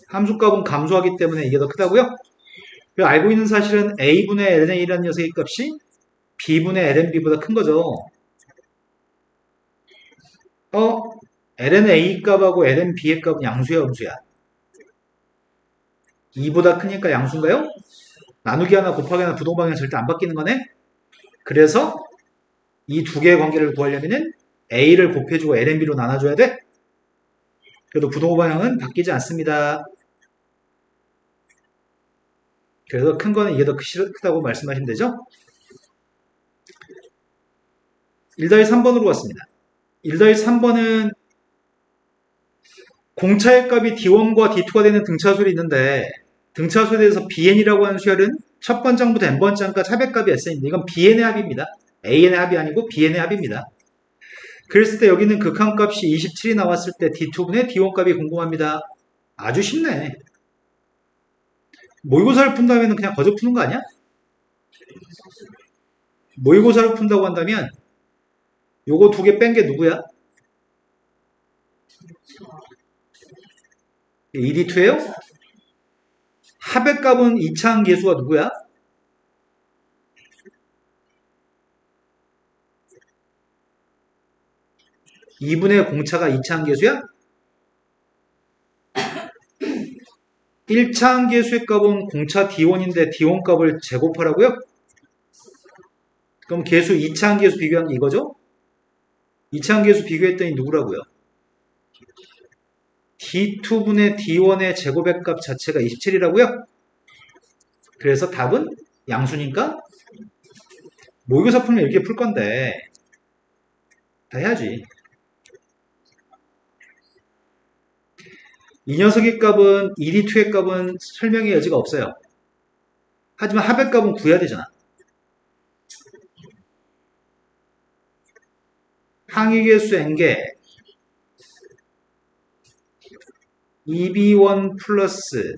함수값은 감소하기 때문에 이게 더 크다고요? 그리고 알고 있는 사실은 A분의 LNA라는 녀석의 값이 B분의 LNB보다 큰 거죠. LNA 값하고 LNB의 값은 양수야, 음수야? 2보다 크니까 양수인가요? 나누기 하나 곱하기 하나 부동방향 절대 안 바뀌는 거네? 그래서 이 두 개의 관계를 구하려면은 A를 곱해주고 LNB로 나눠줘야 돼? 그래도 부동방향은 바뀌지 않습니다. 그래서 큰 거는 이게 더 크다고 말씀하시면 되죠? 1-3번으로 갔습니다. 1-3번은 공차의 값이 D1과 D2가 되는 등차수열이 있는데 등차수에 대해서 BN이라고 하는 수열은 첫 번장부터 n번장까지 합의값이 S입니다. 이건 BN의 합입니다. AN의 합이 아니고 BN의 합입니다. 그랬을 때 여기는 극한값이 27이 나왔을 때 D2분의 D1 값이 궁금합니다. 아주 쉽네. 모의고사를 푼다면 그냥 거저 푸는 거 아니야? 모의고사를 푼다고 한다면 요거 두 개 뺀 게 누구야? 2D2예요? 합의 값은 이차항 계수가 누구야? (2분의) 공차가 이차항 계수야? 1차항 계수의 값은 공차 D1인데 D1 값을 제곱하라고요? 그럼 계수 2차항 계수 비교한 게 이거죠? 2차항 계수 비교했더니 누구라고요? D2분의 D1의 제곱의 값 자체가 27이라고요? 그래서 답은 양수니까 모의고사 풀면 이렇게 풀 건데 다 해야지. 이 녀석의 값은 1D2의 값은 설명의 여지가 없어요. 하지만 합의 값은 구해야 되잖아. 항의계수 n개 2B1 플러스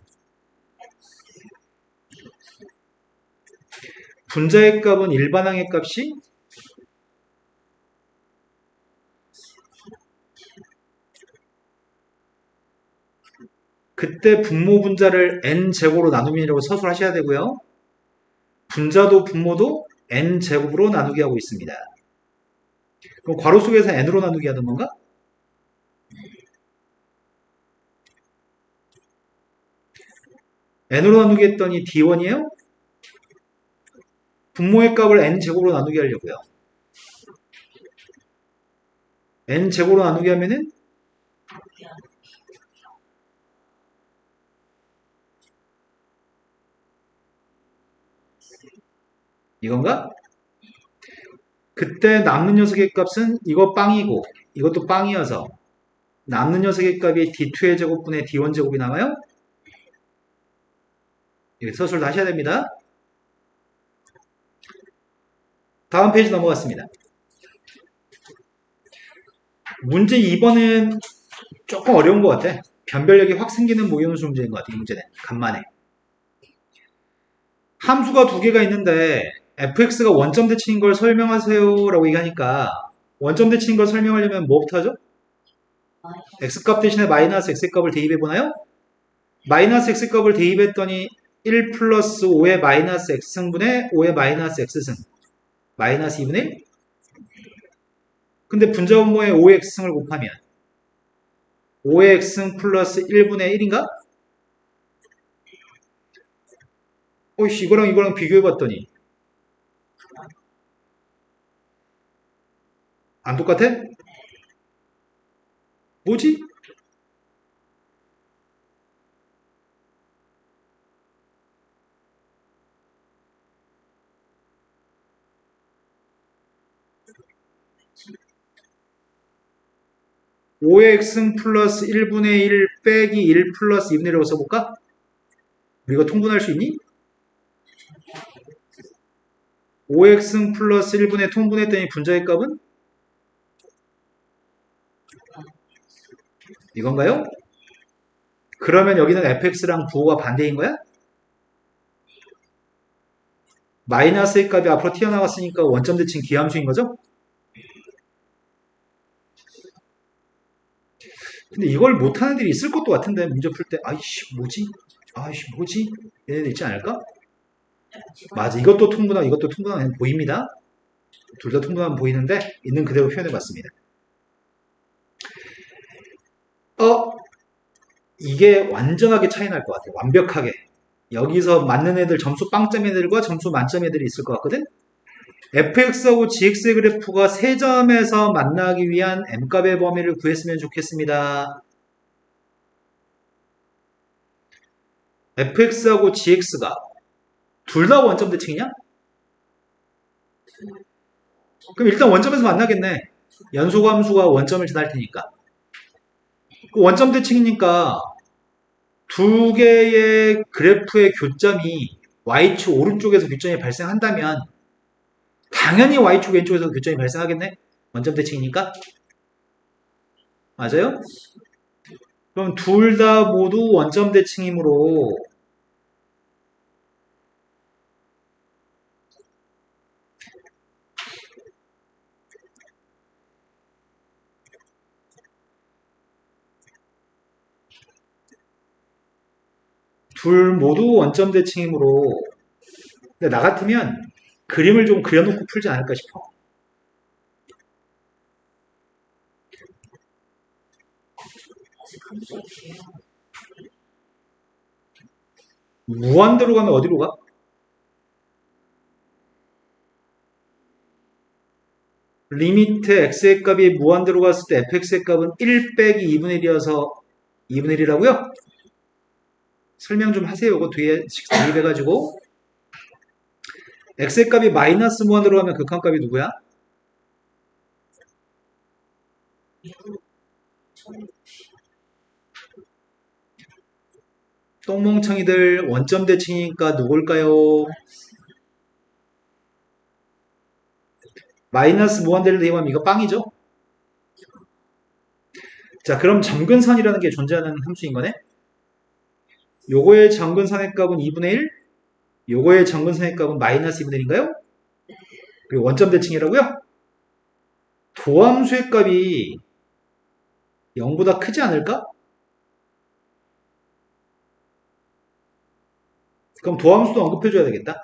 분자의 값은 일반항의 값이 그때 분모 분자를 n제곱으로 나누면이라고 서술하셔야 되고요. 분자도 분모도 n제곱으로 나누기 하고 있습니다. 그럼 괄호 속에서 n으로 나누기 하던 건가? n으로 나누기 했더니 d1이에요? 분모의 값을 n제곱으로 나누기 하려고요. n제곱으로 나누기 하면은 이건가? 그때 남는 녀석의 값은 이거 빵이고 이것도 빵이어서 남는 녀석의 값이 D2의 제곱분의 D1 제곱이 남아요? 이렇게 서술도 하셔야 됩니다. 다음 페이지 넘어갔습니다. 문제 2번은 조금 어려운 것 같아. 변별력이 확 생기는 모의함수 문제인 것 같아. 이 문제는 간만에. 함수가 두 개가 있는데 fx가 원점 대칭인 걸 설명하세요 라고 얘기하니까 원점 대칭인 걸 설명하려면 뭐부터 하죠? x값 대신에 마이너스 x값을 대입해보나요? 마이너스 x값을 대입했더니 1 플러스 5의 마이너스 x승분의 5의 마이너스 x승 마이너스 2분의 1? 근데 분자분모에 5의 x승을 곱하면 5의 x승 플러스 1분의 1인가? 어이씨 이거랑 이거랑 비교해봤더니 안 똑같아? 뭐지? 오의 x승 플러스 1분의 1 빼기 1 플러스 2분의 1이라고 써볼까? 이거 통분할 수 있니? 5의 x승 플러스 1분의 통분했더니 분자의 값은? 이건가요? 그러면 여기는 fx랑 부호가 반대인 거야? 마이너스의 값이 앞으로 튀어나왔으니까 원점 대칭 기함수인 거죠? 근데 이걸 못하는 애들이 있을 것도 같은데 문제 풀 때 아이씨 뭐지? 얘네들 있지 않을까? 맞아 이것도 통분하고 이것도 통분하고 보입니다. 둘 다 통분하면 보이는데 있는 그대로 표현해봤습니다. 이게 완전하게 차이 날 것 같아요. 완벽하게. 여기서 맞는 애들 점수 빵점 애들과 점수 만점 애들이 있을 것 같거든? fx하고 gx의 그래프가 세 점에서 만나기 위한 m값의 범위를 구했으면 좋겠습니다. fx하고 gx가 둘 다 원점 대칭이냐? 그럼 일단 원점에서 만나겠네. 연소함수가 원점을 지날 테니까. 원점 대칭이니까 두 개의 그래프의 교점이 y축 오른쪽에서 교점이 발생한다면 당연히 y축 왼쪽에서 교점이 발생하겠네? 원점 대칭이니까? 맞아요? 그럼 둘 다 모두 원점 대칭이므로 둘 모두 원점 대칭이므로 근데 나 같으면 그림을 좀 그려놓고 풀지 않을까 싶어. 아직 함수가 길어. 무한대로 가면 어디로 가? 리미트 x의 값이 무한대로 갔을 때 fx의 값은 1 빼기 2분의 1이어서 2분의 1이라고요? 설명 좀 하세요. 이거 뒤에 대입해가지고 x의 값이 마이너스 무한대로 가면 극한값이 누구야? 똥멍청이들 원점 대칭이니까 누굴까요? 마이너스 무한대를 대입하면 이거 빵이죠? 자 그럼 점근선이라는 게 존재하는 함수인 거네? 요거의 점근선의 값은 2분의 1? 요거의 점근선의 값은 마이너스 2분의 1인가요? 그리고 원점 대칭이라고요? 도함수의 값이 0보다 크지 않을까? 그럼 도함수도 언급해줘야 되겠다.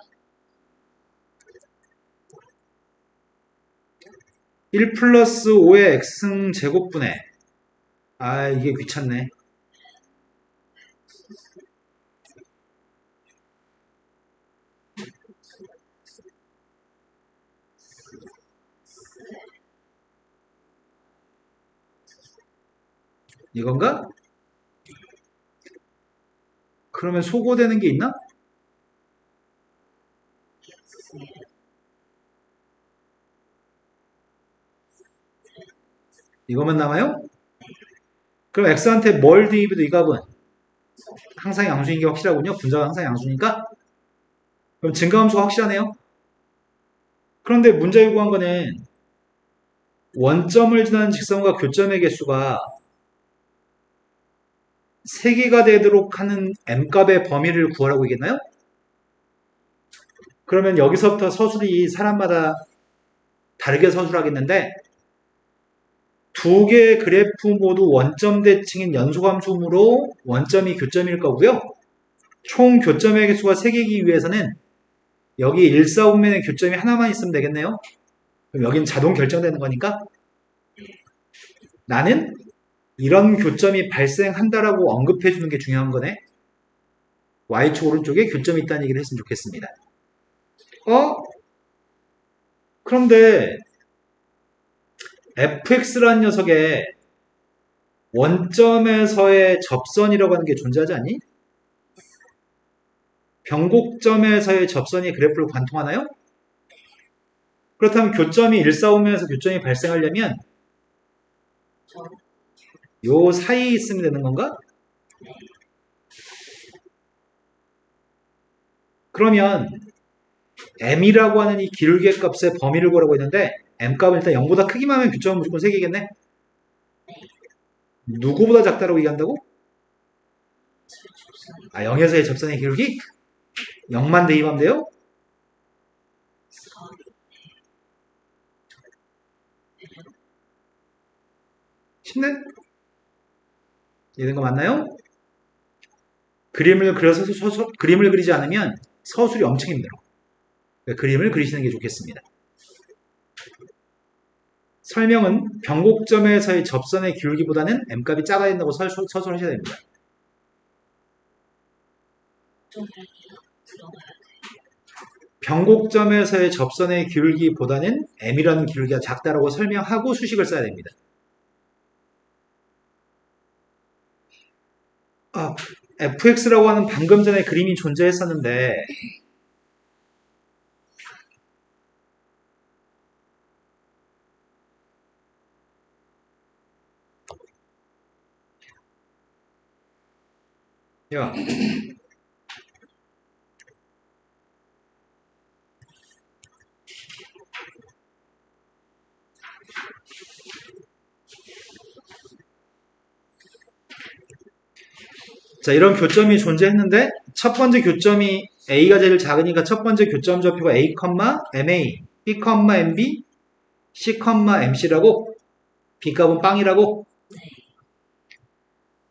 1 플러스 5의 x승 제곱분의 이게 귀찮네. 이건가? 그러면 소거되는 게 있나? 이것만 남아요? 그럼 x한테 뭘 대입해도 이 값은 항상 양수인 게 확실하군요. 분자가 항상 양수니까. 그럼 증가함수가 확실하네요. 그럼 그런데 문제 요구한 거는 원점을 지나는 직선과 교점의 개수가 3개가 되도록 하는 m값의 범위를 구하라고 얘기했나요? 그러면 여기서부터 서술이 사람마다 다르게 서술하겠는데 2개의 그래프 모두 원점 대칭인 연소함수므로 원점이 교점일 거고요. 총 교점의 개수가 3개이기 위해서는 여기 1, 4, 5면의 교점이 하나만 있으면 되겠네요. 그럼 여긴 자동 결정되는 거니까 나는 이런 교점이 발생한다라고 언급해 주는 게 중요한 거네. Y축 오른쪽에 교점이 있다는 얘기를 했으면 좋겠습니다. 그런데 fx라는 녀석에 원점에서의 접선이라고 하는 게 존재하지 않니? 변곡점에서의 접선이 그래프를 관통하나요? 그렇다면 교점이 1, 4, 5면에서 교점이 발생하려면 요 사이에 있으면 되는 건가? 그러면 m이라고 하는 이 기울기의 값의 범위를 구하라고 했는데 m값은 일단 0보다 크기만 하면 교점은 무조건 3개겠네? 누구보다 작다라고 얘기한다고? 0에서의 접선의 기울기? 0만 대입하면 돼요? 쉽네? 이런 거 맞나요? 그림을 그리지 않으면 서술이 엄청 힘들어. 그러니까 그림을 그리시는 게 좋겠습니다. 설명은 변곡점에서의 접선의 기울기보다는 m값이 작아야 된다고 서술하셔야 됩니다. 변곡점에서의 접선의 기울기보다는 m이라는 기울기가 작다라고 설명하고 수식을 써야 됩니다. fx라고 하는 방금 전에 그림이 존재했었는데 야 자, 이런 교점이 존재했는데 첫 번째 교점이 A가 제일 작으니까 첫 번째 교점 좌표가 A, MA, B, MB, C, MC라고 B값은 빵이라고.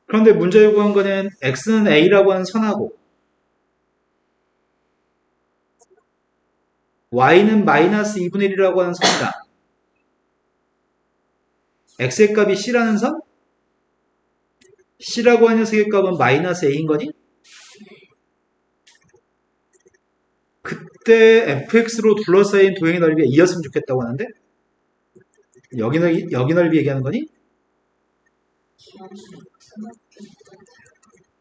그런데 문제 요구한 거는 X는 A라고 하는 선하고 Y는 마이너스 2분의 1이라고 하는 선이다. X의 값이 C라는 선? C라고 하는 녀석의 값은 마이너스 A인 거니? 그때 fx로 둘러싸인 도형의 넓이가 2였으면 좋겠다고 하는데 여기 넓이 얘기하는 거니?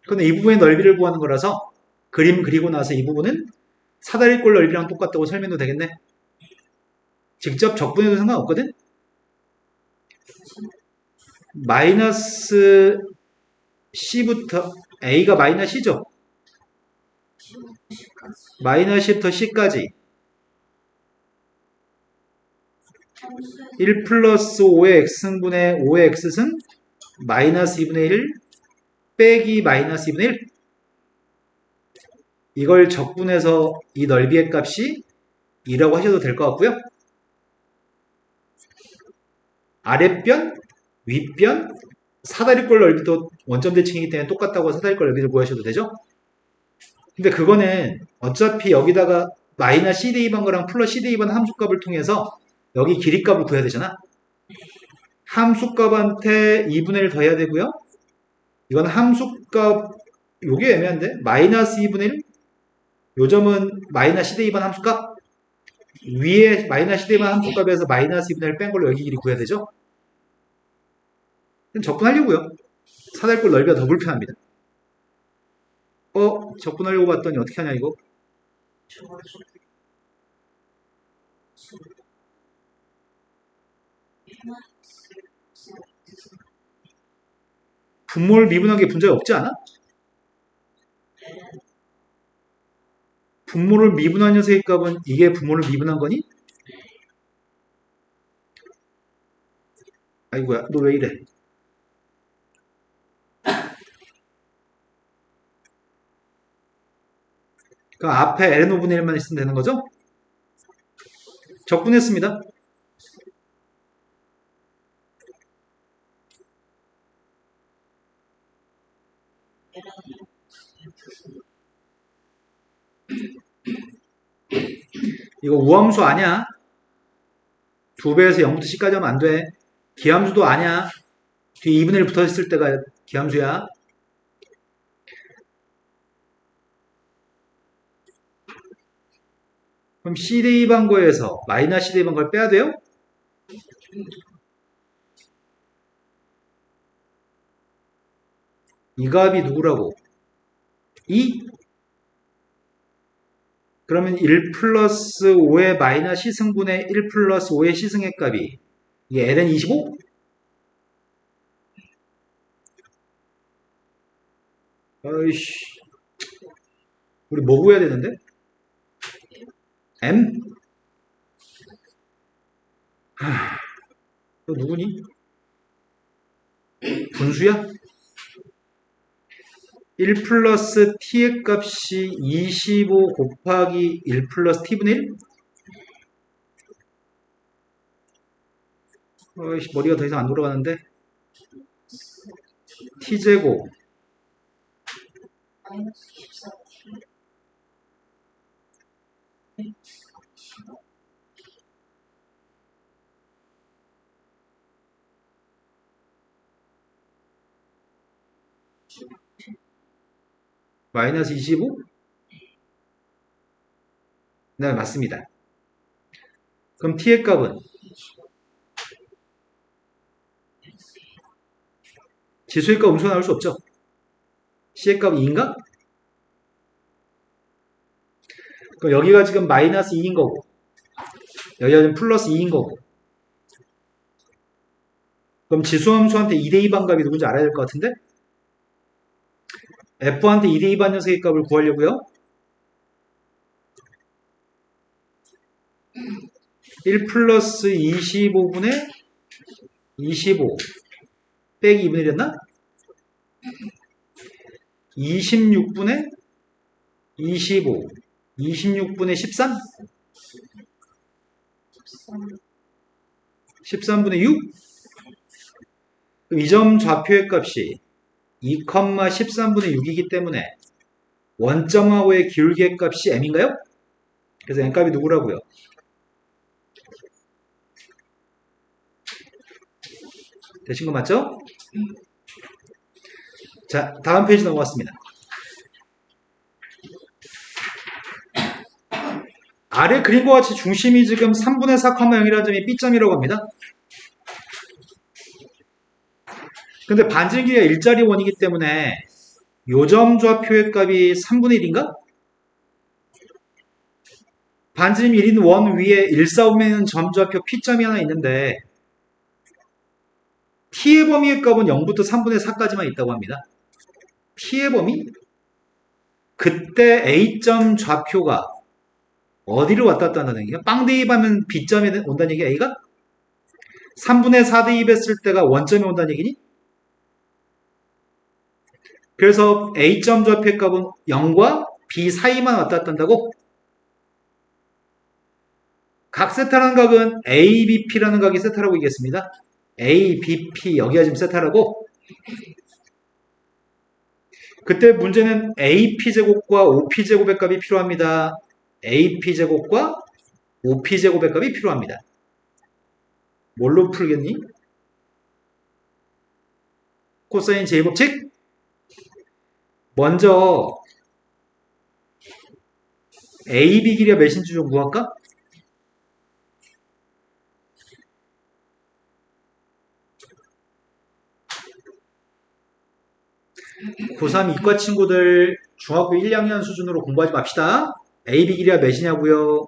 근데 이 부분의 넓이를 구하는 거라서 그림 그리고 나서 이 부분은 사다리꼴 넓이랑 똑같다고 설명도 되겠네. 직접 적분해도 상관없거든? 마이너스 C부터 A가 마이너스 C죠? 마이너스 10부터 C까지 1 플러스 5의 X승분의 5의 X승 마이너스 2분의 1 빼기 마이너스 2분의 1 이걸 적분해서 이 넓이의 값이 2라고 하셔도 될 것 같고요. 아랫변, 윗변, 사다리꼴 넓이도 원점 대칭이기 때문에 똑같다고 사다리꼴 넓이를 구하셔도 되죠. 근데 그거는 어차피 여기다가 마이너스 C 대입한 거랑 플러스 C 대입한 함수값을 통해서 여기 길이값을 구해야 되잖아. 함수값한테 2분의 1 더해야 되고요. 이건 함수값 요게 애매한데 마이너스 2분의 1 요점은 마이너스 C 대입한 함수값 위에 마이너스 C 대입한 함수값에서 마이너스 2분의 1 뺀 걸로 여기 길이 구해야 되죠. 적분하려고요. 사다리꼴 넓이가 더 불편합니다. 적분하려고 봤더니 어떻게 하냐 이거? 분모를 미분하기에 문제가 없지 않아? 분모를 미분한 녀석의 값은 이게 분모를 미분한 거니? 아이고야, 너 왜 이래? 그 앞에 ln분의 1만 있으면 되는 거죠? 적분했습니다. 이거 우함수 아니야? 2배에서 0부터 C까지 하면 안 돼. 기함수도 아니야. 뒤에 2분의 1 붙어 있을 때가 기함수야. 그럼 C 대2 반거에서 마이너스 C 대2 반거를 빼야 돼요? 이 값이 누구라고? 2? 그러면 1 플러스 5의 마이너스 C승분의 1 플러스 5의 C승의 값이 이게 ln 25? 아이씨, 우리 뭐 구해야 되는데? M? 너 누구니? 분수야? 1 플러스 t의 값이 25 곱하기 1 플러스 t분의 1? 어이씨, 머리가 더 이상 안 돌아가는데? t제곱 마이너스 14t. 마이너스 25? 네, 맞습니다. 그럼 t의 값은 지수의 값 음수가 나올 수 없죠? c의 값 2인가? 그럼 여기가 지금 마이너스 2인 거고 여기가 지금 플러스 2인 거고 그럼 지수함수한테 2대2 반값이 누군지 알아야 될 것 같은데? f한테 2대2 반녀석의 값을 구하려고요. 1 플러스 25분의 25 빼기 2분의 1이었나? 26분의 25 26분의 13? 13분의 6? 그럼 이 점 좌표의 값이 2, 13분의 6이기 때문에 원점하고의 기울기의 값이 m인가요? 그래서 m 값이 누구라고요? 되신 거 맞죠? 자, 다음 페이지 넘어갔습니다. 아래 그림과 같이 중심이 지금 3분의 4, 0이라는 점이 B점이라고 합니다. 근데 반지름 길이가 일자리 원이기 때문에 요점 좌표의 값이 3분의 1인가? 반지름 1인 원 위에 1, 4오면 점 좌표 P점이 하나 있는데 T의 범위의 값은 0부터 3분의 4까지만 있다고 합니다. T의 범위? 그때 A점 좌표가 어디를 왔다 갔다 한다는 얘기야? 빵 대입하면 B점에 온다는 얘기야, A가? 3분의 4 대입했을 때가 원점에 온다는 얘기니? 그래서 A점 좌표의 값은 0과 B 사이만 왔다 갔다 한다고? 각 세타라는 값은 ABP라는 각이 세타라고 얘기했습니다. ABP 여기가 지금 세타라고? 그때 문제는 AP제곱과 OP제곱의 값이 필요합니다. AP제곱과 OP제곱의 값이 필요합니다. 뭘로 풀겠니? 코사인 제곱칙? 먼저 AB 길이가 몇인지 좀 구할까? 고3 이과 친구들 중학교 1, 2학년 수준으로 공부하지 맙시다. AB 길이가 몇이냐고요?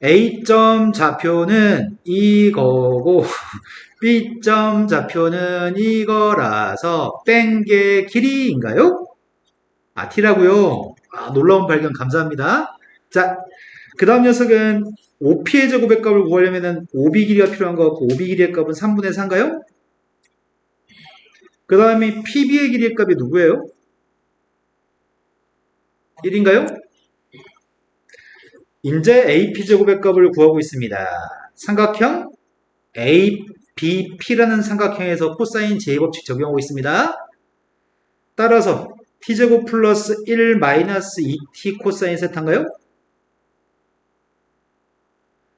A점 좌표는 이거고 B점 좌표는 이거라서 뺀 게 길이인가요? T라고요. 놀라운 발견 감사합니다. 자, 그 다음 녀석은 OP의 제곱의 값을 구하려면은 OB 길이가 필요한 것 같고 OB 길이의 값은 3분의 4인가요? 그 다음에 PB의 길이의 값이 누구예요? 1인가요? 이제 AP 제곱의 값을 구하고 있습니다. 삼각형 ABP라는 삼각형에서 코사인 제곱칙 적용하고 있습니다. 따라서 T제곱 플러스 1 마이너스 2T 코사인 세타인가요?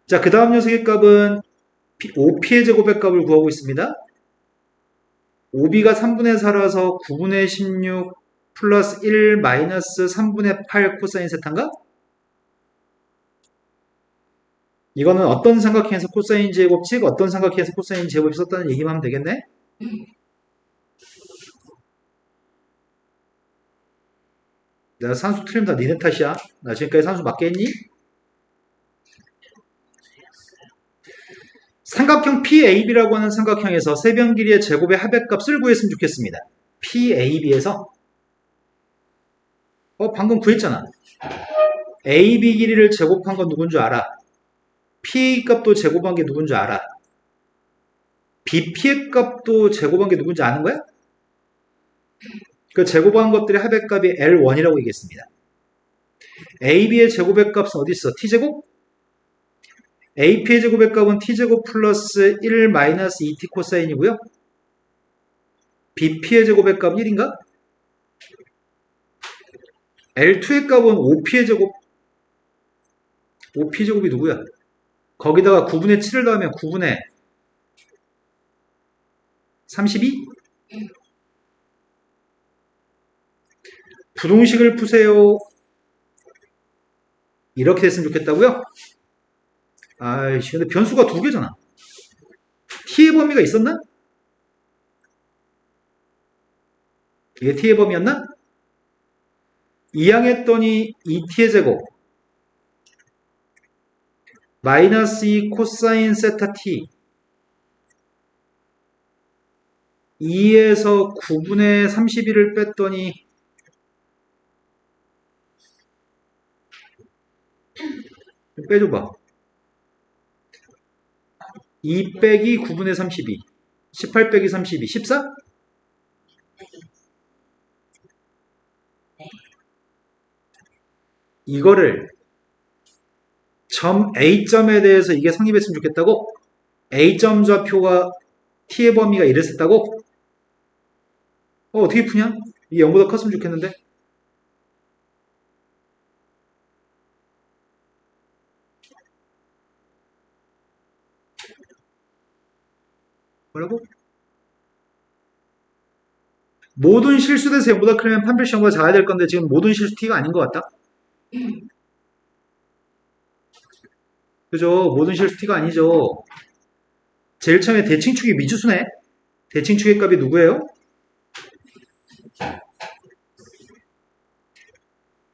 자, 그 다음 녀석의 값은 OP의 제곱의 값을 구하고 있습니다. OB가 3분의 4라서 9분의 16 플러스 1 마이너스 3분의 8 코사인 세타인가? 이거는 어떤 삼각형에서 코사인 제곱칙, 어떤 삼각형에서 코사인 제곱이 썼다는 얘기만 하면 되겠네? 내가 산수 틀리면 다 니네 탓이야. 나 지금까지 산수 맞게 했니? 삼각형 PAB라고 하는 삼각형에서 세변 길이의 제곱의 합의값을 구했으면 좋겠습니다. PAB에서 방금 구했잖아. AB 길이를 제곱한 건 누군 줄 알아? PA 값도 제곱한 게 누군 줄 알아? BP의 값도 제곱한 게 누군지 아는 거야? 그 제곱한 것들의 합의값이 L1이라고 얘기했습니다. AB의 제곱의 값은 어디 있어? T제곱? AP의 제곱의 값은 T제곱 플러스 1 마이너스 2T 코사인이고요. BP의 제곱의 값은 1인가? L2의 값은 OP의 제곱. OP 제곱이 누구야? 거기다가 9분의 7을 더하면 9분의 32? 부동식을 푸세요. 이렇게 됐으면 좋겠다고요? 아이씨, 근데 변수가 두 개잖아. t의 범위가 있었나? 이게 t의 범위였나? 이항했더니 2t의 제곱 마이너스 2 코사인 세타 t 2에서 9분의 31을 뺐더니 빼줘봐. 2 빼기 9분의 32 18 빼기 32 14? 이거를 점 A점에 대해서 이게 성립했으면 좋겠다고? A점 좌표가 T의 범위가 이랬었다고? 어떻게 푸냐? 이게 0보다 컸으면 좋겠는데? 뭐라고? 모든 실수돼서 0보다 크려면 판별식 0보다 작아야 될 건데 지금 모든 실수 T가 아닌 것 같다? 그죠? 모든 실수 T가 아니죠. 제일 처음에 대칭축이 미주수네? 대칭축의 값이 누구예요?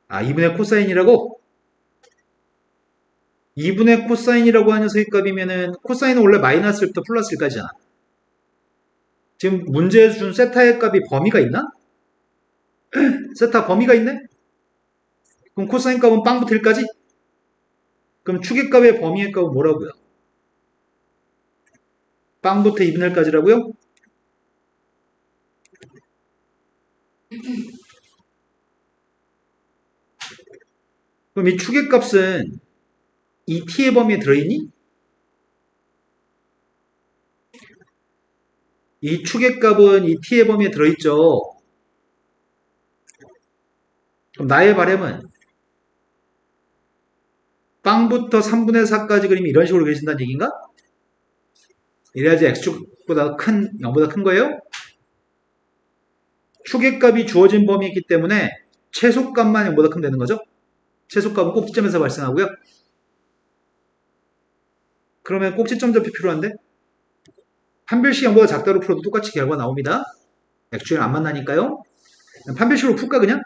2분의 코사인이라고? 2분의 코사인이라고 하는 녀석의 값이면은 코사인은 원래 마이너스부터 플러스일까지잖아. 지금 문제에서 준 세타의 값이 범위가 있나? 세타 범위가 있네? 그럼 코사인 값은 빵부터 1까지? 그럼 축의 값의 범위의 값은 뭐라고요? 빵부터 2분의 1까지라고요? 그럼 이 축의 값은 이 t의 범위에 들어있니? 이 축의 값은 이 t의 범위에 들어있죠. 그럼 나의 바람은 빵부터 3분의 4까지 그리면 이런 식으로 그려진다는 얘기인가? 이래야지 x축보다 큰 0보다 큰 거예요? 축의 값이 주어진 범위이기 때문에 최소값만 0보다 크면 되는 거죠? 최소값은 꼭지점에서 발생하고요. 그러면 꼭지점 접이 필요한데 판별식 0보다 작다로 풀어도 똑같이 결과 나옵니다. x축이랑 안 만나니까요. 판별식으로 풀까 그냥?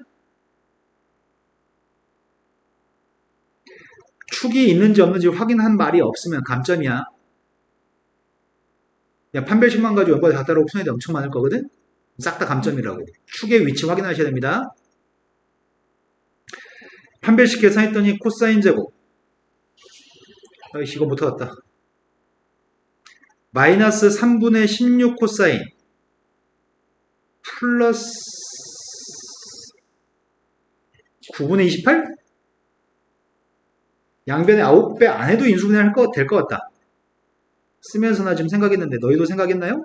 축이 있는지 없는지 확인한 말이 없으면 감점이야. 야, 판별식만 가지고 0보다 작다로 푸는 애들 엄청 많을 거거든? 싹 다 감점이라고. 축의 위치 확인하셔야 됩니다. 판별식 계산했더니 코사인 제곱 아이씨, 이거 못하겠다. 마이너스 3분의 16 코사인 플러스 9분의 28? 양변에 9배 안 해도 인수분해 될 것 같다. 쓰면서 나 지금 생각했는데 너희도 생각했나요?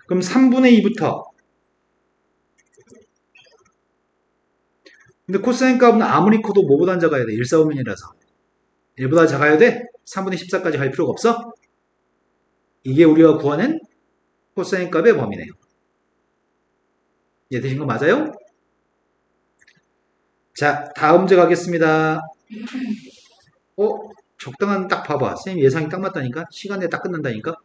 그럼 3분의 2부터 근데 코사인 값은 아무리 커도 뭐보다 작아야 돼? 1,4분면이라서 1보다 작아야 돼? 3분의 14까지 갈 필요가 없어? 이게 우리가 구하는 코사인 값의 범위네요. 이해되신 거 맞아요? 자, 다음 문제 가겠습니다. 적당한 딱 봐봐. 선생님 예상이 딱 맞다니까? 시간에 딱 끝난다니까?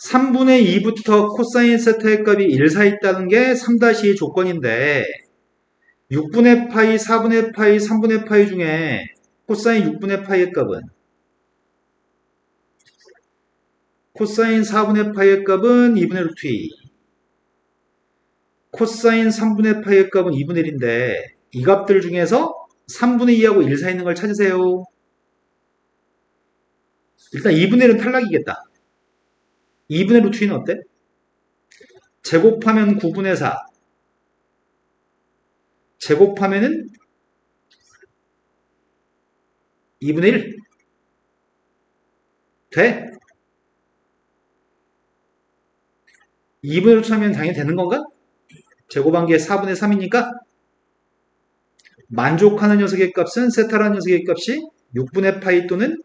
3분의 2부터 코사인 세타의 값이 1 사이 있다는 게 3-2의 조건인데 6분의 파이, 4분의 파이, 3분의 파이 중에 코사인 6분의 파이의 값은 코사인 4분의 파이의 값은 2분의 루트 2 코사인 3분의 파이의 값은 2분의 1인데 이 값들 중에서 3분의 2하고 1 사이 있는 걸 찾으세요. 일단 2분의 1은 탈락이겠다. 2분의 루트 2는 어때? 제곱하면 9분의 4 제곱하면은 2분의 1 돼? 2분의 루트 하면 당연히 되는 건가? 제곱한 게 4분의 3이니까 만족하는 녀석의 값은 세타라는 녀석의 값이 6분의 파이 또는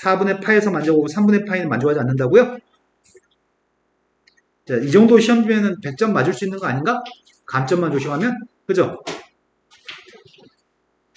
4분의 파이에서 만족하고 3분의 파이는 만족하지 않는다고요? 자, 이 정도 시험 주면은 100점 맞을 수 있는 거 아닌가? 감점만 조심하면 그죠?